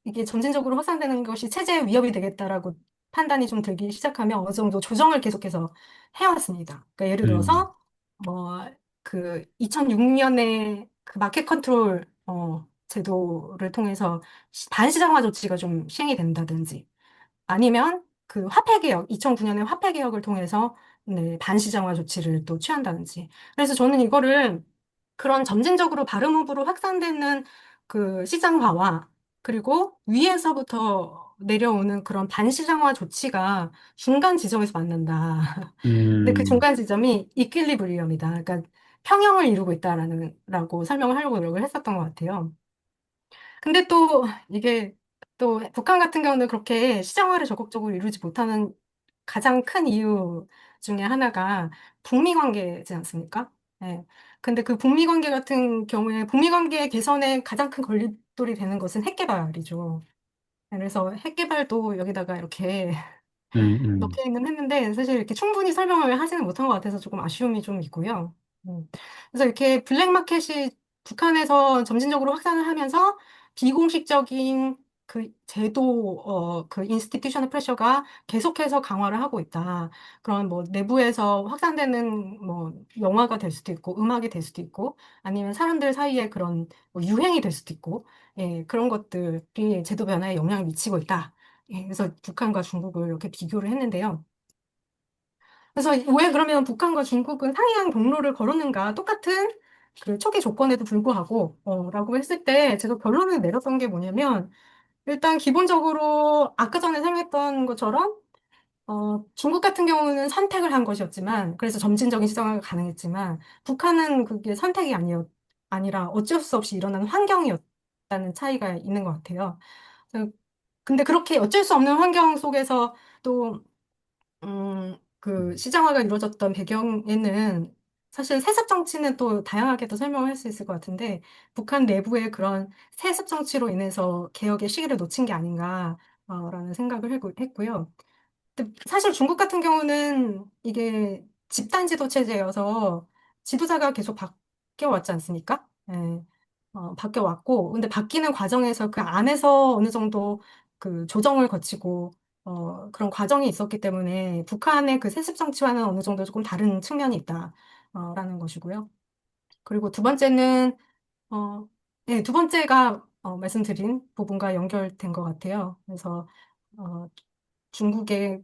[SPEAKER 2] 이게 점진적으로 확산되는 것이 체제에 위협이 되겠다라고 판단이 좀 들기 시작하면 어느 정도 조정을 계속해서 해왔습니다. 그러니까 예를
[SPEAKER 1] 음,
[SPEAKER 2] 들어서, 뭐, 그 2006년에 그 마켓 컨트롤 제도를 통해서 반시장화 조치가 좀 시행이 된다든지 아니면 그 화폐 개혁, 2009년에 화폐 개혁을 통해서 네, 반시장화 조치를 또 취한다든지. 그래서 저는 이거를 그런 점진적으로 바름업으로 확산되는 그 시장화와 그리고 위에서부터 내려오는 그런 반시장화 조치가 중간 지점에서 만난다. 근데 그
[SPEAKER 1] 음,
[SPEAKER 2] 중간 지점이 이퀄리브리엄이다. 그러니까 평형을 이루고 있다라는 라고 설명을 하려고 노력을 했었던 것 같아요. 근데 또 이게 또 북한 같은 경우는 그렇게 시장화를 적극적으로 이루지 못하는 가장 큰 이유 중에 하나가 북미 관계지 않습니까? 예. 근데 그 북미 관계 같은 경우에 북미 관계 개선에 가장 큰 걸림돌이 되는 것은 핵 개발이죠. 그래서 핵 개발도 여기다가 이렇게
[SPEAKER 1] 음.
[SPEAKER 2] 넣기는 했는데 사실 이렇게 충분히 설명을 하지는 못한 것 같아서 조금 아쉬움이 좀 있고요. 그래서 이렇게 블랙마켓이 북한에서 점진적으로 확산을 하면서 비공식적인 그 제도, 그 인스티튜셔널 프레셔가 계속해서 강화를 하고 있다. 그런 뭐 내부에서 확산되는 뭐 영화가 될 수도 있고, 음악이 될 수도 있고, 아니면 사람들 사이에 그런 뭐 유행이 될 수도 있고, 예, 그런 것들이 제도 변화에 영향을 미치고 있다. 예, 그래서 북한과 중국을 이렇게 비교를 했는데요. 그래서 왜 그러면 북한과 중국은 상이한 경로를 걸었는가? 똑같은 그 초기 조건에도 불구하고, 라고 했을 때 제가 결론을 내렸던 게 뭐냐면, 일단 기본적으로 아까 전에 설명했던 것처럼, 중국 같은 경우는 선택을 한 것이었지만, 그래서 점진적인 시장화가 가능했지만, 북한은 그게 선택이 아니라 어쩔 수 없이 일어나는 환경이었다는 차이가 있는 것 같아요. 그- 근데 그렇게 어쩔 수 없는 환경 속에서 또 그 시장화가 이루어졌던 배경에는 사실 세습 정치는 또 다양하게도 설명할 수 있을 것 같은데 북한 내부의 그런 세습 정치로 인해서 개혁의 시기를 놓친 게 아닌가라는 생각을 했고요. 근데 사실 중국 같은 경우는 이게 집단 지도 체제여서 지도자가 계속 바뀌어 왔지 않습니까? 예. 바뀌어 왔고, 근데 바뀌는 과정에서 그 안에서 어느 정도 그 조정을 거치고, 그런 과정이 있었기 때문에 북한의 그 세습 정치와는 어느 정도 조금 다른 측면이 있다, 라는 것이고요. 그리고 두 번째는, 어, 네, 두 번째가 말씀드린 부분과 연결된 것 같아요. 그래서, 어, 중국의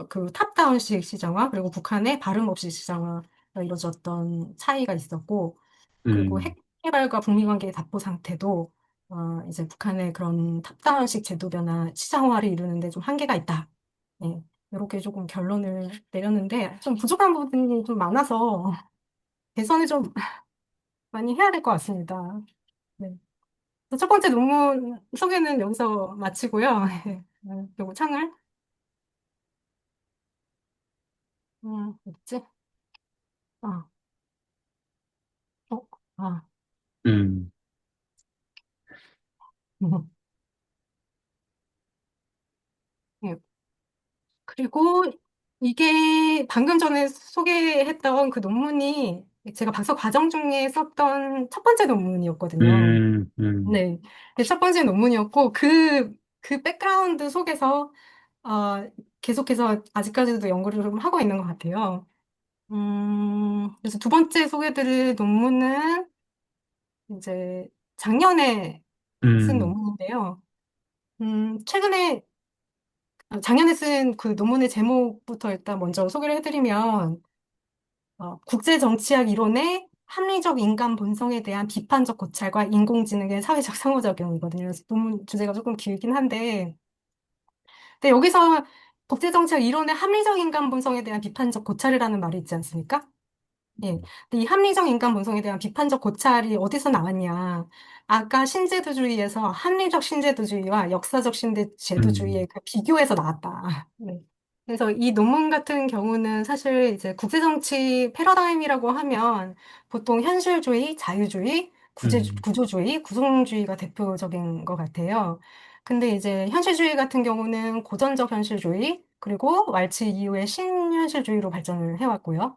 [SPEAKER 2] 그 탑다운식 시장화 그리고 북한의 발음 없이 시장화가 이루어졌던 차이가 있었고 그리고 핵
[SPEAKER 1] 음.
[SPEAKER 2] 개발과 북미 관계의 답보 상태도 이제 북한의 그런 탑다운식 제도 변화 시장화를 이루는데 좀 한계가 있다. 네, 이렇게 조금 결론을 내렸는데 좀 부족한 부분이 좀 많아서 개선을 좀 많이 해야 될 것 같습니다. 네. 첫 번째 논문 소개는 여기서 마치고요. 요거 창을 뭐지? 아, 아.
[SPEAKER 1] 음.
[SPEAKER 2] 예. 그리고 이게 방금 전에 소개했던 그 논문이 제가 박사 과정 중에 썼던 첫 번째 논문이었거든요.
[SPEAKER 1] 음.
[SPEAKER 2] 네. 첫 번째 논문이었고, 그 백그라운드 속에서, 어, 계속해서 아직까지도 연구를 좀 하고 있는 것 같아요. 그래서 두 번째 소개드릴 논문은 이제 작년에 쓴
[SPEAKER 1] 음.
[SPEAKER 2] 논문인데요. 최근에 작년에 쓴 그 논문의 제목부터 일단 먼저 소개를 해드리면, 국제정치학 이론의 합리적 인간 본성에 대한 비판적 고찰과 인공지능의 사회적 상호작용이거든요. 그래서 논문 주제가 조금 길긴 한데, 근데 여기서 국제정치학 이론의 합리적 인간 본성에 대한 비판적 고찰이라는 말이 있지 않습니까? 예. 근데 이 합리적 인간 본성에 대한 비판적 고찰이 어디서 나왔냐? 아까 신제도주의에서 합리적 신제도주의와 역사적
[SPEAKER 1] 음.
[SPEAKER 2] 신제도주의의 그 비교에서 나왔다. 네. 그래서 이 논문 같은 경우는 사실 이제 국제정치 패러다임이라고 하면 보통 현실주의, 자유주의,
[SPEAKER 1] 음.
[SPEAKER 2] 구조주의, 구성주의가 대표적인 것 같아요. 근데 이제 현실주의 같은 경우는 고전적 현실주의, 그리고 왈츠 이후의 신현실주의로 발전을 해왔고요.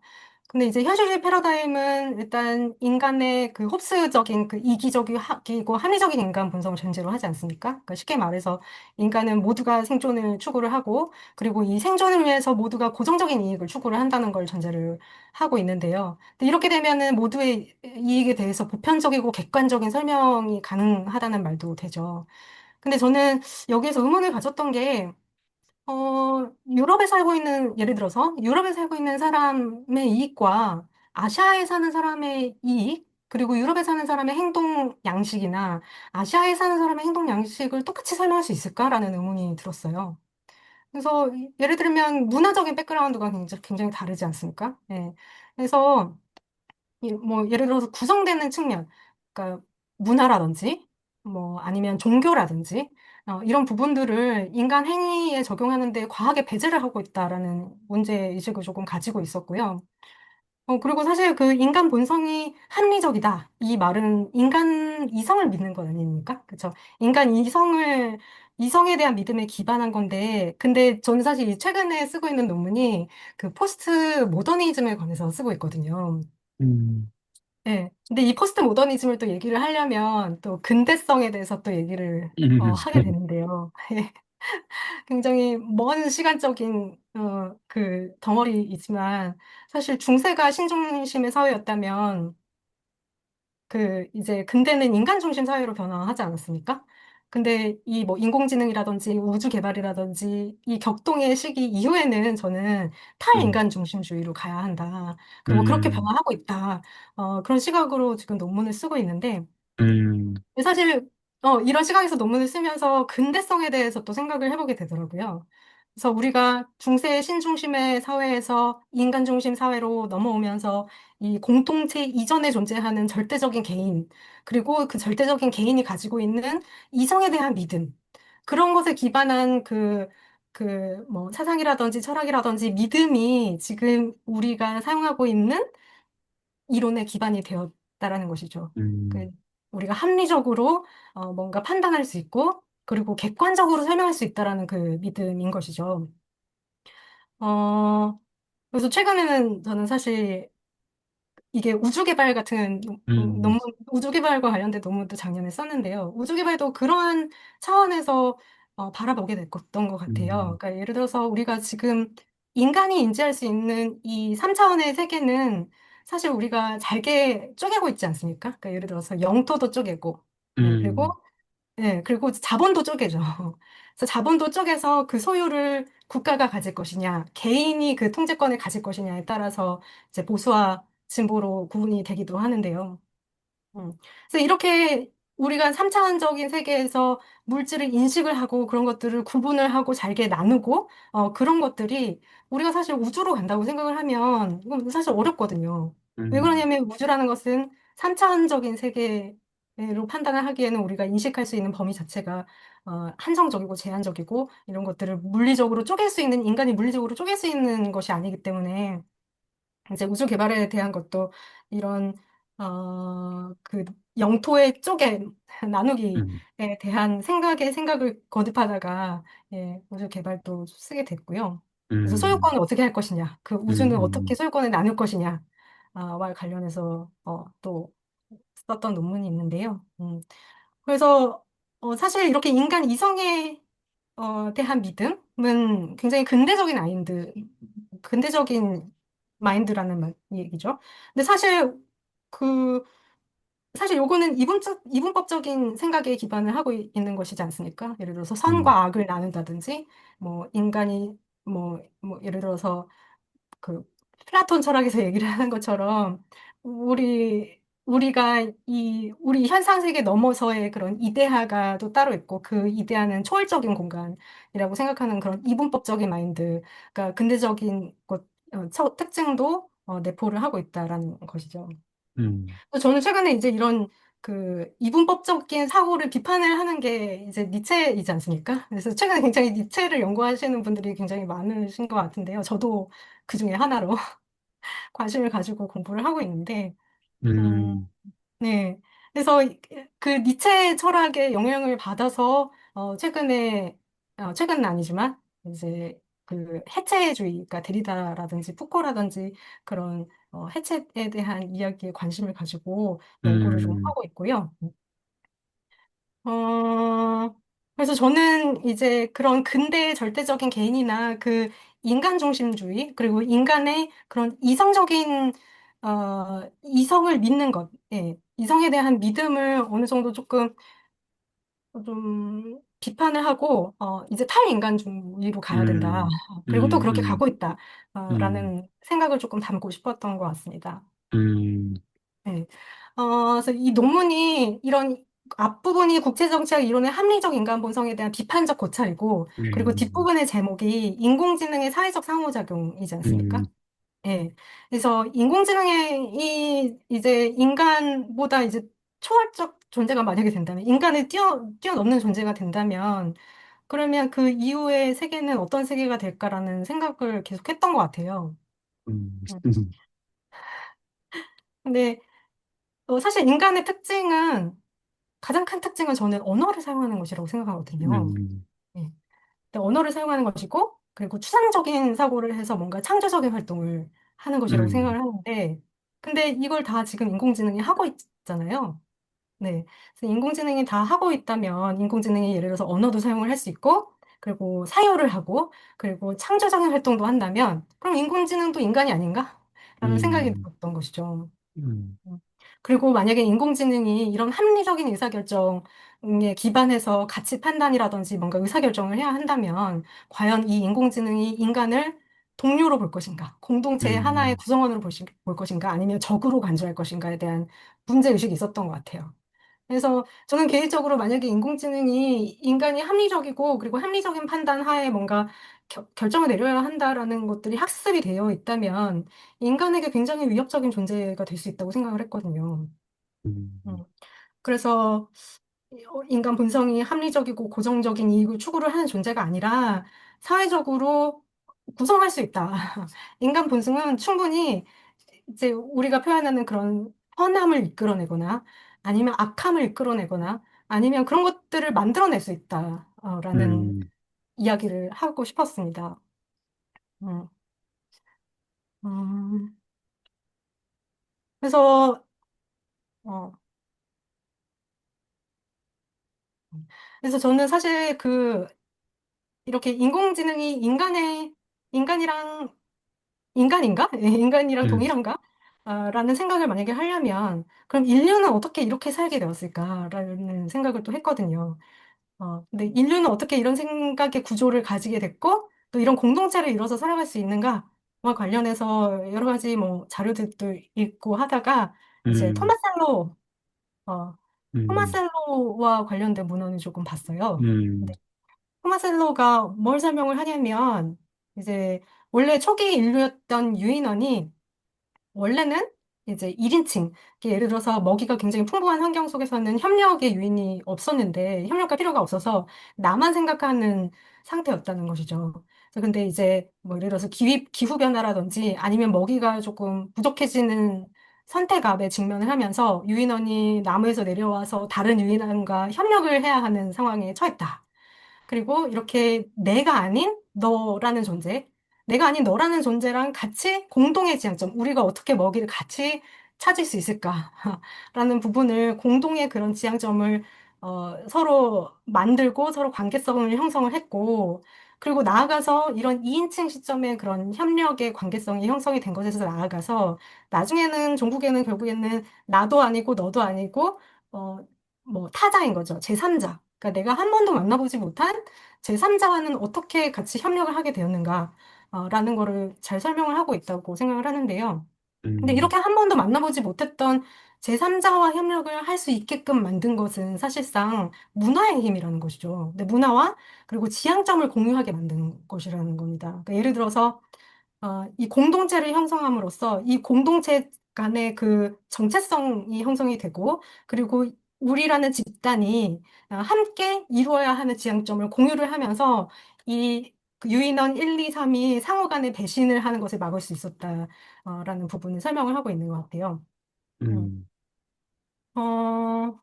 [SPEAKER 2] 근데 이제 현실주의 패러다임은 일단 인간의 그 홉스적인 그 이기적이고 합리적인 인간 본성을 전제로 하지 않습니까? 그러니까 쉽게 말해서 인간은 모두가 생존을 추구를 하고 그리고 이 생존을 위해서 모두가 고정적인 이익을 추구를 한다는 걸 전제를 하고 있는데요. 근데 이렇게 되면은 모두의 이익에 대해서 보편적이고 객관적인 설명이 가능하다는 말도 되죠. 근데 저는 여기에서 의문을 가졌던 게 유럽에 살고 있는, 예를 들어서, 유럽에 살고 있는 사람의 이익과 아시아에 사는 사람의 이익, 그리고 유럽에 사는 사람의 행동 양식이나 아시아에 사는 사람의 행동 양식을 똑같이 설명할 수 있을까라는 의문이 들었어요. 그래서 예를 들면 문화적인 백그라운드가 굉장히 다르지 않습니까? 예. 그래서 뭐 예를 들어서 구성되는 측면, 그러니까 문화라든지 뭐 아니면 종교라든지 이런 부분들을 인간 행위에 적용하는데 과하게 배제를 하고 있다라는 문제 의식을 조금 가지고 있었고요. 그리고 사실 그 인간 본성이 합리적이다. 이 말은 인간 이성을 믿는 것 아닙니까? 그렇죠? 인간 이성에 대한 믿음에 기반한 건데, 근데 저는 사실 최근에 쓰고 있는 논문이 그 포스트 모더니즘에 관해서 쓰고 있거든요.
[SPEAKER 1] 음,
[SPEAKER 2] 네. 근데 이 포스트 모더니즘을 또 얘기를 하려면 또 근대성에 대해서 또 얘기를 하게 되는데요. 굉장히 먼 시간적인 그 덩어리이지만 사실 중세가 신중심의 사회였다면 그 이제 근대는 인간 중심 사회로 변화하지 않았습니까? 근데 이 뭐 인공지능이라든지 우주 개발이라든지 이 격동의 시기 이후에는 저는
[SPEAKER 1] 음,
[SPEAKER 2] 탈인간 중심주의로 가야 한다. 그리고 그렇게
[SPEAKER 1] 음,
[SPEAKER 2] 변화하고 있다. 그런 시각으로 지금 논문을 쓰고 있는데
[SPEAKER 1] 음,
[SPEAKER 2] 사실 이런 시각에서 논문을 쓰면서 근대성에 대해서 또 생각을 해보게 되더라고요. 그래서 우리가 중세 신중심의 사회에서 인간 중심 사회로 넘어오면서 이 공동체 이전에 존재하는 절대적인 개인, 그리고 그 절대적인 개인이 가지고 있는 이성에 대한 믿음, 그런 것에 기반한 뭐 사상이라든지 철학이라든지 믿음이 지금 우리가 사용하고 있는 이론의 기반이 되었다라는 것이죠. 그
[SPEAKER 1] 음,
[SPEAKER 2] 우리가 합리적으로 뭔가 판단할 수 있고 그리고 객관적으로 설명할 수 있다라는 그 믿음인 것이죠. 어, 그래서 최근에는 저는 사실 이게 우주개발 같은
[SPEAKER 1] 음,
[SPEAKER 2] 논문, 우주개발과 관련된 논문도 작년에 썼는데요. 우주개발도 그러한 차원에서 바라보게 됐던 것 같아요.
[SPEAKER 1] 음,
[SPEAKER 2] 그러니까 예를 들어서 우리가 지금 인간이 인지할 수 있는 이 3차원의 세계는 사실 우리가 잘게 쪼개고 있지 않습니까? 그러니까 예를 들어서 영토도 쪼개고, 네, 그리고
[SPEAKER 1] 음,
[SPEAKER 2] 네, 그리고 자본도 쪼개죠. 그래서 자본도 쪼개서 그 소유를 국가가 가질 것이냐, 개인이 그 통제권을 가질 것이냐에 따라서 이제 보수와 진보로 구분이 되기도 하는데요. 그래서 이렇게 우리가 3차원적인 세계에서 물질을 인식을 하고 그런 것들을 구분을 하고 잘게 나누고 그런 것들이 우리가 사실 우주로 간다고 생각을 하면 이건 사실 어렵거든요. 왜
[SPEAKER 1] 음,
[SPEAKER 2] 그러냐면 우주라는 것은 3차원적인 세계로 판단을 하기에는 우리가 인식할 수 있는 범위 자체가 한정적이고 제한적이고 이런 것들을 물리적으로 쪼갤 수 있는 인간이 물리적으로 쪼갤 수 있는 것이 아니기 때문에 이제 우주 개발에 대한 것도 이런 그 영토의 쪽에 나누기에
[SPEAKER 1] 음,
[SPEAKER 2] 대한 생각을 거듭하다가 우주 개발도 쓰게 됐고요. 그래서
[SPEAKER 1] 음,
[SPEAKER 2] 소유권을 어떻게 할 것이냐, 그 우주는 어떻게
[SPEAKER 1] 음,
[SPEAKER 2] 소유권을 나눌 것이냐, 와 관련해서 또 썼던 논문이 있는데요. 그래서 사실 이렇게 인간 이성에 대한 믿음은 굉장히 근대적인 마인드라는 얘기죠. 근데 그, 사실 요거는 이분법적인 생각에 기반을 하고 있는 것이지 않습니까? 예를 들어서
[SPEAKER 1] 음,
[SPEAKER 2] 선과 악을 나눈다든지, 뭐, 인간이, 예를 들어서 그 플라톤 철학에서 얘기를 하는 것처럼 우리가 우리 현상 세계 넘어서의 그런 이데아가 또 따로 있고 그 이데아는 초월적인 공간이라고 생각하는 그런 이분법적인 마인드, 그러니까 근대적인 특징도 내포를 하고 있다라는 것이죠.
[SPEAKER 1] 음,
[SPEAKER 2] 그래서 저는 최근에 이제 이런 그 이분법적인 사고를 비판을 하는 게 이제 니체이지 않습니까? 그래서 최근에 굉장히 니체를 연구하시는 분들이 굉장히 많으신 것 같은데요. 저도 그 중에 하나로 관심을 가지고 공부를 하고 있는데, 음,
[SPEAKER 1] 음,
[SPEAKER 2] 네. 그래서 그 니체 철학의 영향을 받아서 최근은 아니지만 이제 그 해체주의가 데리다라든지 푸코라든지 그런 해체에 대한 이야기에 관심을 가지고 연구를 좀
[SPEAKER 1] 음,
[SPEAKER 2] 하고 있고요. 어, 그래서 저는 이제 그런 근대의 절대적인 개인이나 그 인간 중심주의, 그리고 인간의 그런 이성적인, 이성을 믿는 것, 예, 이성에 대한 믿음을 어느 정도 조금 좀 비판을 하고, 이제 탈인간주의로 가야 된다.
[SPEAKER 1] 음,
[SPEAKER 2] 그리고 또 그렇게
[SPEAKER 1] 음,
[SPEAKER 2] 가고 있다.
[SPEAKER 1] 음,
[SPEAKER 2] 라는 생각을 조금 담고 싶었던 것 같습니다.
[SPEAKER 1] 음,
[SPEAKER 2] 네. 그래서 이 논문이 이런 앞부분이 국제정치학 이론의 합리적 인간 본성에 대한 비판적 고찰이고, 그리고
[SPEAKER 1] 음,
[SPEAKER 2] 뒷부분의 제목이 인공지능의 사회적 상호작용이지 않습니까?
[SPEAKER 1] 음,
[SPEAKER 2] 예. 그래서 인공지능이 이제 인간보다 이제 초월적 존재가 만약에 된다면, 인간을 뛰어넘는 존재가 된다면, 그러면 그 이후의 세계는 어떤 세계가 될까라는 생각을 계속 했던 것 같아요.
[SPEAKER 1] 음,
[SPEAKER 2] 음. 근데 사실 인간의 특징은 가장 큰 특징은 저는 언어를 사용하는 것이라고 생각하거든요.
[SPEAKER 1] 음,
[SPEAKER 2] 예. 근데 언어를 사용하는 것이고, 그리고 추상적인 사고를 해서 뭔가 창조적인 활동을 하는 것이라고
[SPEAKER 1] 음,
[SPEAKER 2] 생각을 하는데, 근데 이걸 다 지금 인공지능이 하고 있잖아요. 네. 그래서 인공지능이 다 하고 있다면, 인공지능이 예를 들어서 언어도 사용을 할 수 있고, 그리고 사유를 하고, 그리고 창조적인 활동도 한다면, 그럼 인공지능도 인간이 아닌가? 라는 생각이
[SPEAKER 1] 음,
[SPEAKER 2] 들었던 것이죠.
[SPEAKER 1] 음,
[SPEAKER 2] 음. 그리고 만약에 인공지능이 이런 합리적인 의사결정에 기반해서 가치 판단이라든지 뭔가 의사결정을 해야 한다면, 과연 이 인공지능이 인간을 동료로 볼 것인가, 공동체의 하나의
[SPEAKER 1] 음,
[SPEAKER 2] 구성원으로 볼 것인가, 아니면 적으로 간주할 것인가에 대한 문제의식이 있었던 것 같아요. 그래서 저는 개인적으로 만약에 인공지능이 인간이 합리적이고 그리고 합리적인 판단 하에 뭔가 결정을 내려야 한다라는 것들이 학습이 되어 있다면 인간에게 굉장히 위협적인 존재가 될 수 있다고 생각을 했거든요. 음.
[SPEAKER 1] 음,
[SPEAKER 2] 그래서 인간 본성이 합리적이고 고정적인 이익을 추구를 하는 존재가 아니라 사회적으로 구성할 수 있다. 인간 본성은 충분히 이제 우리가 표현하는 그런 선함을 이끌어내거나 아니면 악함을 이끌어내거나 아니면 그런 것들을 만들어낼 수 있다라는
[SPEAKER 1] 음,
[SPEAKER 2] 이야기를 하고 싶었습니다. 음, 음, 그래서 어, 그래서 저는 사실 그 이렇게 인공지능이 인간이랑 인간인가? 인간이랑
[SPEAKER 1] 음,
[SPEAKER 2] 동일한가? 라는 생각을 만약에 하려면 그럼 인류는 어떻게 이렇게 살게 되었을까라는 생각을 또 했거든요. 근데 인류는 어떻게 이런 생각의 구조를 가지게 됐고, 또 이런 공동체를 이뤄서 살아갈 수 있는가와 관련해서 여러 가지 뭐 자료들도 읽고 하다가 이제
[SPEAKER 1] 음,
[SPEAKER 2] 어,
[SPEAKER 1] 음,
[SPEAKER 2] 토마셀로와 관련된 문헌을 조금 봤어요. 근데
[SPEAKER 1] 음,
[SPEAKER 2] 토마셀로가 뭘 설명을 하냐면, 이제 원래 초기 인류였던 유인원이 원래는 이제 1인칭, 예를 들어서 먹이가 굉장히 풍부한 환경 속에서는 협력의 유인이 없었는데, 협력할 필요가 없어서 나만 생각하는 상태였다는 것이죠. 그래서 근데 이제 뭐 예를 들어서 기후 변화라든지 아니면 먹이가 조금 부족해지는 선택압에 직면을 하면서 유인원이 나무에서 내려와서 다른 유인원과 협력을 해야 하는 상황에 처했다. 그리고 이렇게 내가 아닌 너라는 존재, 내가 아닌 너라는 존재랑 같이 공동의 지향점, 우리가 어떻게 먹이를 같이 찾을 수 있을까라는 부분을 공동의 그런 지향점을 서로 만들고 서로 관계성을 형성을 했고, 그리고 나아가서 이런 2인칭 시점의 그런 협력의 관계성이 형성이 된 것에서 나아가서 나중에는 종국에는 결국에는 나도 아니고 너도 아니고 어, 뭐 타자인 거죠. 제3자. 그러니까 내가 한 번도 만나보지 못한 제3자와는 어떻게 같이 협력을 하게 되었는가, 라는 거를 잘 설명을 하고 있다고 생각을 하는데요. 근데
[SPEAKER 1] 음,
[SPEAKER 2] 이렇게 한 번도 만나보지 못했던 제3자와 협력을 할 수 있게끔 만든 것은 사실상 문화의 힘이라는 것이죠. 근데 문화와 그리고 지향점을 공유하게 만든 것이라는 겁니다. 그러니까 예를 들어서 이 공동체를 형성함으로써 이 공동체 간의 그 정체성이 형성이 되고, 그리고 우리라는 집단이 함께 이루어야 하는 지향점을 공유를 하면서 그 유인원 1, 2, 3이 상호 간의 배신을 하는 것을 막을 수 있었다라는 부분을 설명을 하고 있는 것 같아요. 음.
[SPEAKER 1] 음,
[SPEAKER 2] 어,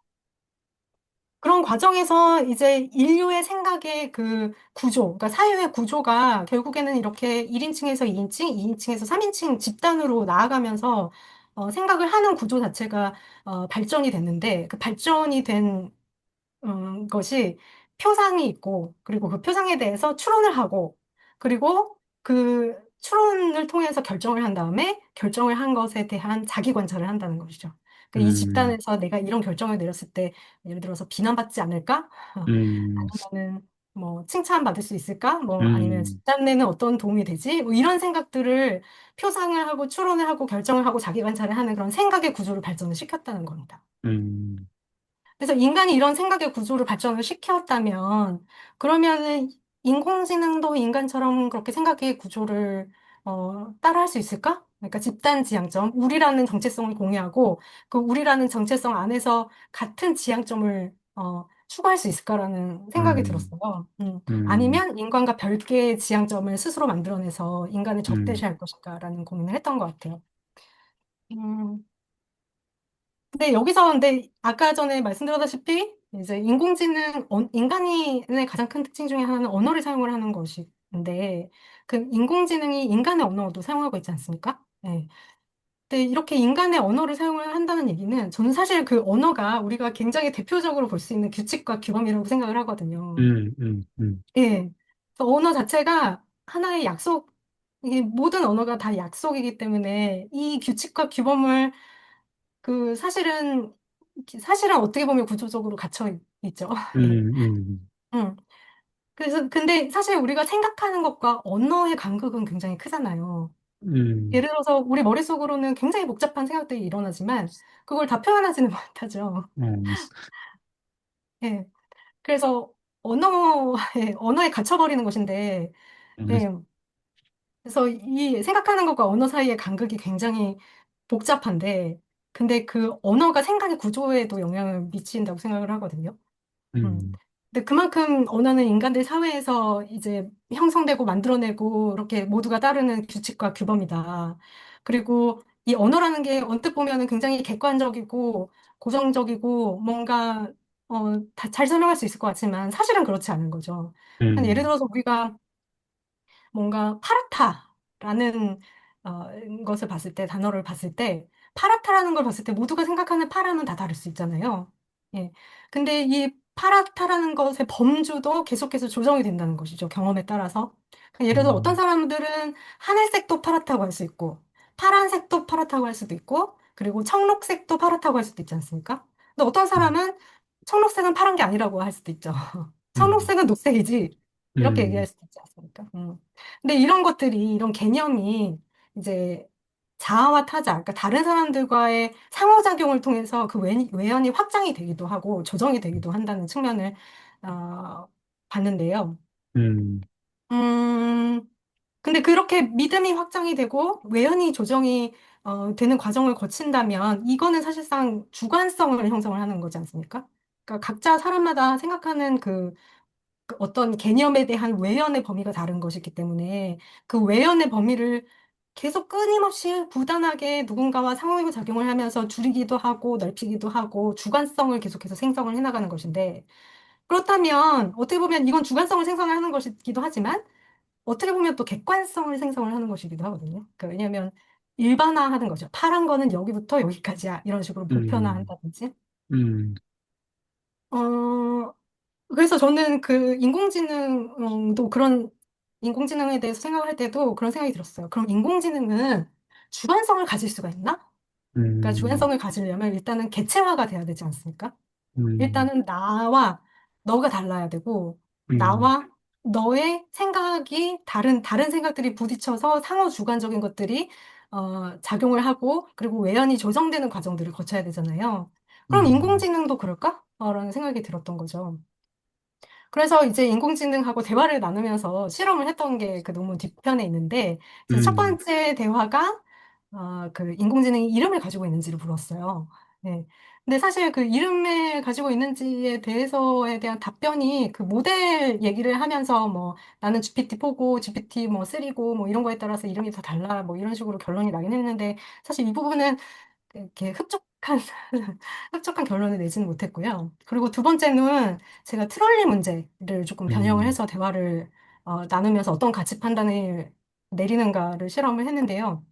[SPEAKER 2] 그런 과정에서 이제 인류의 생각의 그 구조, 그러니까 사회의 구조가 결국에는 이렇게 1인칭에서 2인칭, 2인칭에서 3인칭 집단으로 나아가면서 생각을 하는 구조 자체가 발전이 됐는데 그 발전이 된 것이 표상이 있고, 그리고 그 표상에 대해서 추론을 하고, 그리고 그 추론을 통해서 결정을 한 다음에 결정을 한 것에 대한 자기 관찰을 한다는 것이죠. 그러니까 이
[SPEAKER 1] 음,
[SPEAKER 2] 집단에서 내가 이런 결정을 내렸을 때, 예를 들어서 비난받지 않을까?
[SPEAKER 1] 음,
[SPEAKER 2] 아니면은 뭐 칭찬받을 수 있을까? 뭐 아니면
[SPEAKER 1] 음,
[SPEAKER 2] 집단 내는 어떤 도움이 되지? 뭐 이런 생각들을 표상을 하고 추론을 하고 결정을 하고 자기 관찰을 하는 그런 생각의 구조를 발전을 시켰다는 겁니다.
[SPEAKER 1] 음,
[SPEAKER 2] 그래서 인간이 이런 생각의 구조를 발전을 시켰다면, 그러면은 인공지능도 인간처럼 그렇게 생각의 구조를 따라할 수 있을까? 그러니까 집단 지향점, 우리라는 정체성을 공유하고 그 우리라는 정체성 안에서 같은 지향점을 추구할 수 있을까라는 생각이
[SPEAKER 1] 음,
[SPEAKER 2] 들었어요.
[SPEAKER 1] 음,
[SPEAKER 2] 아니면 인간과 별개의 지향점을 스스로 만들어내서 인간을
[SPEAKER 1] 음,
[SPEAKER 2] 적대시할 것일까라는 고민을 했던 것 같아요. 음, 근데 여기서 근데 아까 전에 말씀드렸다시피 이제 인간의 가장 큰 특징 중에 하나는 언어를 사용을 하는 것인데 그 인공지능이 인간의 언어도 사용하고 있지 않습니까? 네. 근데 이렇게 인간의 언어를 사용을 한다는 얘기는 저는 사실 그 언어가 우리가 굉장히 대표적으로 볼 수 있는 규칙과 규범이라고 생각을 하거든요. 예. 그래서 언어 자체가 하나의 약속, 이게 모든 언어가 다 약속이기 때문에 이 규칙과 규범을 그 사실은 어떻게 보면 구조적으로 갇혀 있죠. 예.
[SPEAKER 1] 음,
[SPEAKER 2] 응. 그래서 근데 사실 우리가 생각하는 것과 언어의 간극은 굉장히 크잖아요.
[SPEAKER 1] 음,
[SPEAKER 2] 예를 들어서 우리 머릿속으로는 굉장히 복잡한 생각들이 일어나지만 그걸 다 표현하지는 못하죠.
[SPEAKER 1] 음,
[SPEAKER 2] 예. 그래서 언어에 갇혀버리는 것인데,
[SPEAKER 1] 음,
[SPEAKER 2] 예. 그래서 이 생각하는 것과 언어 사이의 간극이 굉장히 복잡한데, 근데 그 언어가 생각의 구조에도 영향을 미친다고 생각을 하거든요. 음.
[SPEAKER 1] 음,
[SPEAKER 2] 근데 그만큼 언어는 인간들 사회에서 이제 형성되고 만들어내고 이렇게 모두가 따르는 규칙과 규범이다. 그리고 이 언어라는 게 언뜻 보면은 굉장히 객관적이고 고정적이고 뭔가 다 잘 설명할 수 있을 것 같지만 사실은 그렇지 않은 거죠. 예를
[SPEAKER 1] 음,
[SPEAKER 2] 들어서 우리가 뭔가 파랗다라는 어, 것을 봤을 때, 단어를 봤을 때, 파랗다라는 걸 봤을 때 모두가 생각하는 파랑은 다 다를 수 있잖아요. 예. 근데 이 파랗다라는 것의 범주도 계속해서 조정이 된다는 것이죠. 경험에 따라서. 예를 들어 어떤
[SPEAKER 1] 음,
[SPEAKER 2] 사람들은 하늘색도 파랗다고 할 수 있고, 파란색도 파랗다고 할 수도 있고, 그리고 청록색도 파랗다고 할 수도 있지 않습니까? 근데 어떤 사람은 청록색은 파란 게 아니라고 할 수도 있죠.
[SPEAKER 1] 음,
[SPEAKER 2] 청록색은 녹색이지. 이렇게
[SPEAKER 1] 음,
[SPEAKER 2] 얘기할 수도 있지 않습니까? 근데 이런 것들이, 이런 개념이 이제 자아와 타자, 그러니까 다른 사람들과의 상호작용을 통해서 그 외연이 확장이 되기도 하고 조정이 되기도 한다는 측면을 어, 봤는데요.
[SPEAKER 1] 음,
[SPEAKER 2] 음, 근데 그렇게 믿음이 확장이 되고 외연이 조정이 되는 과정을 거친다면 이거는 사실상 주관성을 형성을 하는 거지 않습니까? 그러니까 각자 사람마다 생각하는 그 어떤 개념에 대한 외연의 범위가 다른 것이기 때문에 그 외연의 범위를 계속 끊임없이 부단하게 누군가와 상호작용을 하면서 줄이기도 하고 넓히기도 하고 주관성을 계속해서 생성을 해나가는 것인데 그렇다면 어떻게 보면 이건 주관성을 생성을 하는 것이기도 하지만 어떻게 보면 또 객관성을 생성을 하는 것이기도 하거든요. 그러니까 왜냐하면 일반화하는 거죠. 파란 거는 여기부터 여기까지야. 이런 식으로
[SPEAKER 1] 음,
[SPEAKER 2] 보편화한다든지.
[SPEAKER 1] 음,
[SPEAKER 2] 어, 그래서 저는 그 인공지능도 그런 인공지능에 대해서 생각을 할 때도 그런 생각이 들었어요. 그럼 인공지능은 주관성을 가질 수가 있나? 그러니까
[SPEAKER 1] 음,
[SPEAKER 2] 주관성을 가지려면 일단은 개체화가 돼야 되지 않습니까?
[SPEAKER 1] 음,
[SPEAKER 2] 일단은 나와 너가 달라야 되고
[SPEAKER 1] 음,
[SPEAKER 2] 나와 너의 생각이 다른 생각들이 부딪혀서 상호 주관적인 것들이 작용을 하고 그리고 외연이 조정되는 과정들을 거쳐야 되잖아요. 그럼
[SPEAKER 1] 음,
[SPEAKER 2] 인공지능도 그럴까? 라는 생각이 들었던 거죠. 그래서 이제 인공지능하고 대화를 나누면서 실험을 했던 게 그 논문 뒤편에 있는데, 이제 첫
[SPEAKER 1] 음,
[SPEAKER 2] 번째 대화가, 그 인공지능이 이름을 가지고 있는지를 물었어요. 네. 근데 사실 그 이름을 가지고 있는지에 대해서에 대한 답변이 그 모델 얘기를 하면서 뭐 나는 GPT-4고 GPT 뭐 3고 뭐 이런 거에 따라서 이름이 다 달라 뭐 이런 식으로 결론이 나긴 했는데 사실 이 부분은 이렇게 흡족한 결론을 내지는 못했고요. 그리고 두 번째는 제가 트롤리 문제를 조금 변형을
[SPEAKER 1] 음,
[SPEAKER 2] 해서 대화를 나누면서 어떤 가치 판단을 내리는가를 실험을 했는데요.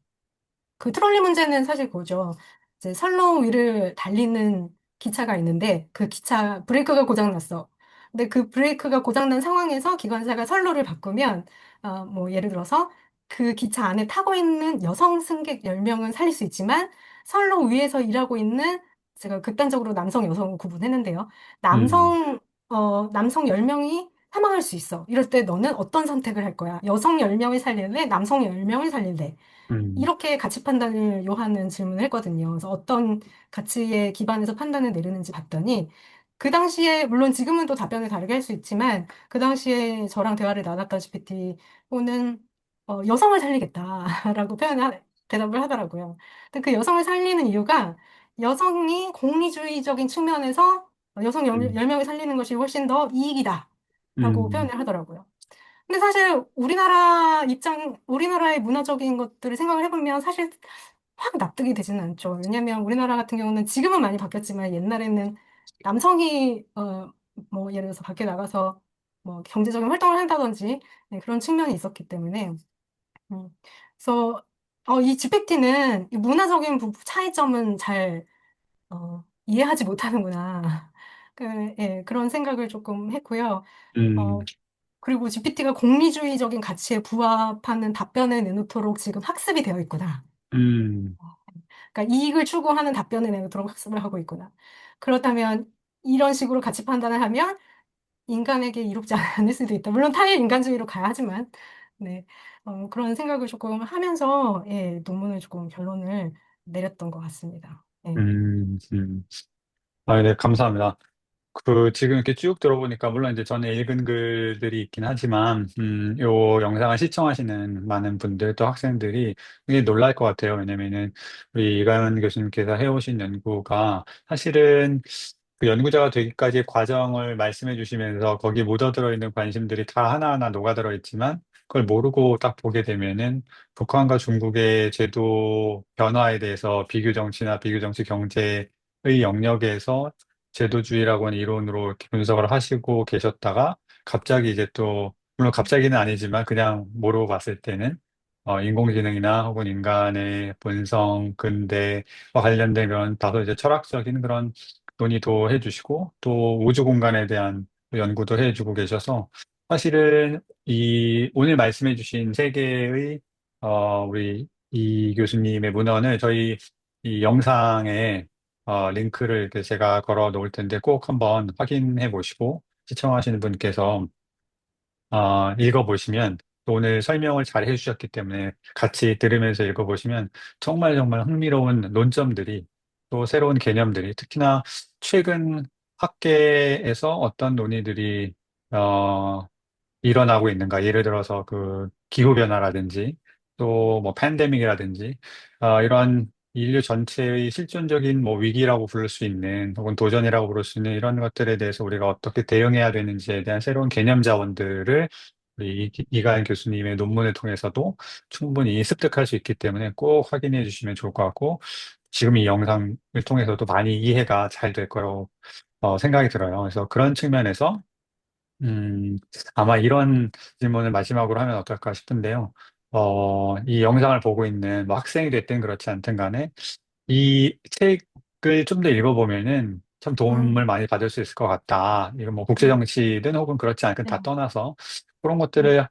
[SPEAKER 2] 그 트롤리 문제는 사실 그거죠. 이제 선로 위를 달리는 기차가 있는데 그 기차 브레이크가 고장났어. 근데 그 브레이크가 고장난 상황에서 기관사가 선로를 바꾸면 뭐 예를 들어서 그 기차 안에 타고 있는 여성 승객 10명은 살릴 수 있지만 선로 위에서 일하고 있는 제가 극단적으로 남성 여성 구분했는데요.
[SPEAKER 1] 음,
[SPEAKER 2] 남성 10명이 사망할 수 있어. 이럴 때 너는 어떤 선택을 할 거야? 여성 10명을 살릴래? 남성 10명을 살릴래?
[SPEAKER 1] 음,
[SPEAKER 2] 이렇게 가치 판단을 요하는 질문을 했거든요. 그래서 어떤 가치에 기반해서 판단을 내리는지 봤더니 그 당시에 물론 지금은 또 답변을 다르게 할 수 있지만 그 당시에 저랑 대화를 나눴던 GPT는 여성을 살리겠다라고 대답을 하더라고요. 근데 그 여성을 살리는 이유가 여성이 공리주의적인 측면에서 여성
[SPEAKER 1] 음,
[SPEAKER 2] 10명을 살리는 것이 훨씬 더 이익이다라고
[SPEAKER 1] 음,
[SPEAKER 2] 표현을 하더라고요. 근데 사실 우리나라의 문화적인 것들을 생각을 해보면 사실 확 납득이 되지는 않죠. 왜냐면 우리나라 같은 경우는 지금은 많이 바뀌었지만 옛날에는 남성이, 뭐, 예를 들어서 밖에 나가서 뭐 경제적인 활동을 한다든지 네, 그런 측면이 있었기 때문에. 음. 그래서, 이 GPT는 이 문화적인 차이점은 잘, 이해하지 못하는구나. 예, 그런 생각을 조금 했고요.
[SPEAKER 1] 음,
[SPEAKER 2] 어, 그리고 GPT가 공리주의적인 가치에 부합하는 답변을 내놓도록 지금 학습이 되어 있구나.
[SPEAKER 1] 음,
[SPEAKER 2] 그러니까 이익을 추구하는 답변을 내놓도록 학습을 하고 있구나. 그렇다면 이런 식으로 가치 판단을 하면 인간에게 이롭지 않을 수도 있다. 물론 타일 인간주의로 가야 하지만, 네. 그런 생각을 조금 하면서, 예, 논문을 조금 결론을 내렸던 것 같습니다. 예.
[SPEAKER 1] 음. 아, 네, 감사합니다. 지금 이렇게 쭉 들어보니까, 물론 이제 전에 읽은 글들이 있긴 하지만, 요 영상을 시청하시는 많은 분들, 또 학생들이 굉장히 놀랄 것 같아요. 왜냐면은, 우리 이가연 교수님께서 해오신 연구가 사실은 그 연구자가 되기까지의 과정을 말씀해 주시면서 거기에 묻어들어 있는 관심들이 다 하나하나 녹아들어 있지만, 그걸 모르고 딱 보게 되면은, 북한과 중국의 제도 변화에 대해서 비교 정치나 비교 정치 경제의 영역에서 제도주의라고 하는 이론으로 이렇게 분석을 하시고 계셨다가 갑자기 이제 또 물론 갑자기는 아니지만 그냥 모르고 봤을 때는 인공지능이나 혹은 인간의 본성, 근대와 관련된 그런 다소 이제 철학적인 그런 논의도 해주시고 또 우주 공간에 대한 연구도 해주고 계셔서 사실은 이 오늘 말씀해주신 세 개의 우리 이 교수님의 문헌을 저희 이 영상에 링크를 이렇게 제가 걸어 놓을 텐데 꼭 한번 확인해 보시고 시청하시는 분께서 읽어보시면 또 오늘 설명을 잘 해주셨기 때문에 같이 들으면서 읽어보시면 정말 정말 흥미로운 논점들이 또 새로운 개념들이 특히나 최근 학계에서 어떤 논의들이 어, 일어나고 있는가. 예를 들어서 그 기후변화라든지 또 뭐 팬데믹이라든지 이런 인류 전체의 실존적인 뭐 위기라고 부를 수 있는 혹은 도전이라고 부를 수 있는 이런 것들에 대해서 우리가 어떻게 대응해야 되는지에 대한 새로운 개념 자원들을 우리 이가연 교수님의 논문을 통해서도 충분히 습득할 수 있기 때문에 꼭 확인해 주시면 좋을 것 같고 지금 이 영상을 통해서도 많이 이해가 잘 될 거라고 생각이 들어요. 그래서 그런 측면에서 음, 아마 이런 질문을 마지막으로 하면 어떨까 싶은데요. 이 영상을 보고 있는 뭐 학생이 됐든 그렇지 않든 간에 이 책을 좀 더 읽어보면은 참 도움을
[SPEAKER 2] 음,
[SPEAKER 1] 많이 받을 수 있을 것 같다. 이거 뭐
[SPEAKER 2] 네,
[SPEAKER 1] 국제정치든 혹은 그렇지 않든 다
[SPEAKER 2] 네,
[SPEAKER 1] 떠나서 그런
[SPEAKER 2] 네.
[SPEAKER 1] 것들을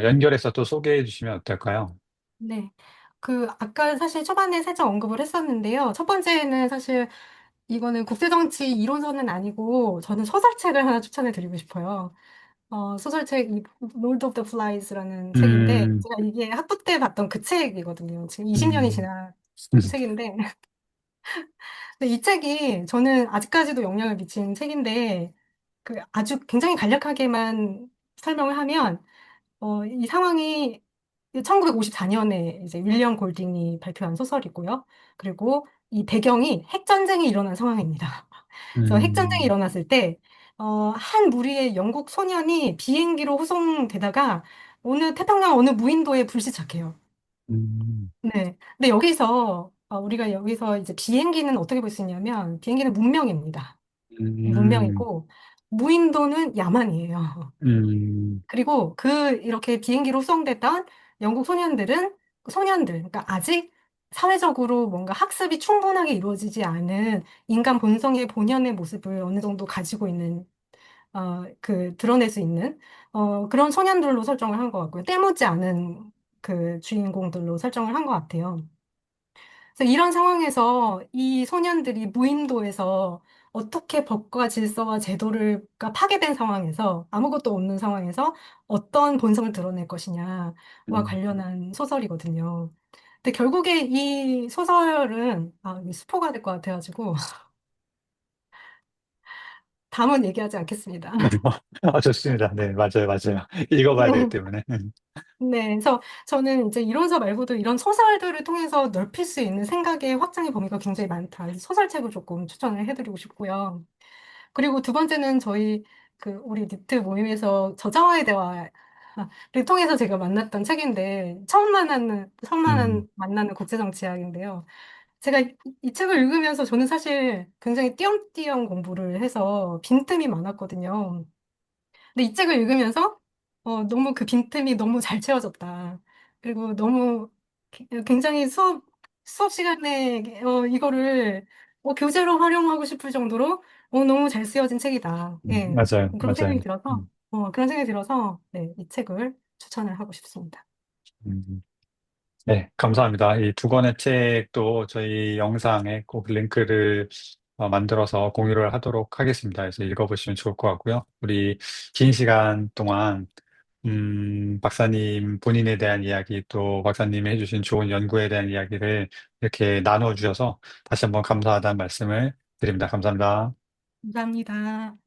[SPEAKER 1] 연결해서 또 소개해 주시면 어떨까요?
[SPEAKER 2] 네. 아까 사실 초반에 살짝 언급을 했었는데요. 첫 번째는 사실 이거는 국제정치 이론서는 아니고 저는 소설책을 하나 추천해 드리고 싶어요. 소설책, Lord of the Flies라는 책인데,
[SPEAKER 1] 음,
[SPEAKER 2] 제가 이게 학부 때 봤던 그 책이거든요. 지금 20년이
[SPEAKER 1] 음,
[SPEAKER 2] 지난 책인데, 근데 이 책이 저는 아직까지도 영향을 미친 책인데, 아주 굉장히 간략하게만 설명을 하면, 이 상황이 1954년에 이제 윌리엄 골딩이 발표한 소설이고요. 그리고 이 배경이 핵전쟁이 일어난 상황입니다. 그래서 핵전쟁이
[SPEAKER 1] 음,
[SPEAKER 2] 일어났을 때, 한 무리의 영국 소년이 비행기로 후송되다가 태평양 어느 무인도에 불시착해요.
[SPEAKER 1] 음,
[SPEAKER 2] 네. 근데 여기서 우리가 여기서 이제 비행기는 어떻게 볼 수 있냐면, 비행기는 문명입니다.
[SPEAKER 1] 음,
[SPEAKER 2] 문명이고, 무인도는 야만이에요. 그리고 이렇게 비행기로 수송됐던 영국 소년들, 그러니까 아직 사회적으로 뭔가 학습이 충분하게 이루어지지 않은 인간 본성의 본연의 모습을 어느 정도 가지고 있는, 드러낼 수 있는, 그런 소년들로 설정을 한 것 같고요. 때묻지 않은 그 주인공들로 설정을 한 것 같아요. 그래서 이런 상황에서 이 소년들이 무인도에서 어떻게 법과 질서와 제도가 파괴된 상황에서 아무것도 없는 상황에서 어떤 본성을 드러낼 것이냐와
[SPEAKER 1] 음.
[SPEAKER 2] 관련한 소설이거든요. 근데 결국에 이 소설은 이게 스포가 될 것 같아가지고 담은 얘기하지 않겠습니다.
[SPEAKER 1] 좋습니다. 네, 맞아요, 맞아요. 읽어봐야 되기 때문에.
[SPEAKER 2] 네, 그래서 저는 이제 이론서 말고도 이런 소설들을 통해서 넓힐 수 있는 생각의 확장의 범위가 굉장히 많다. 그래서 소설책을 조금 추천을 해드리고 싶고요. 그리고 두 번째는 우리 니트 모임에서 저자와의 대화를 통해서 제가 만났던 책인데,
[SPEAKER 1] 음,
[SPEAKER 2] 만나는 국제정치학인데요. 제가 이 책을 읽으면서 저는 사실 굉장히 띄엄띄엄 공부를 해서 빈틈이 많았거든요. 근데 이 책을 읽으면서 너무 그 빈틈이 너무 잘 채워졌다. 그리고 너무 굉장히 수업 시간에 이거를 교재로 활용하고 싶을 정도로 너무 잘 쓰여진 책이다. 예.
[SPEAKER 1] 맞아요,
[SPEAKER 2] 그런 생각이
[SPEAKER 1] 맞아요.
[SPEAKER 2] 들어서, 네, 이 책을 추천을 하고 싶습니다.
[SPEAKER 1] 음. 네, 감사합니다. 이 두 권의 책도 저희 영상에 꼭 링크를 만들어서 공유를 하도록 하겠습니다. 그래서 읽어보시면 좋을 것 같고요. 우리 긴 시간 동안 박사님 본인에 대한 이야기 또 박사님이 해주신 좋은 연구에 대한 이야기를 이렇게 나누어 주셔서 다시 한번 감사하다는 말씀을 드립니다. 감사합니다.
[SPEAKER 2] 감사합니다.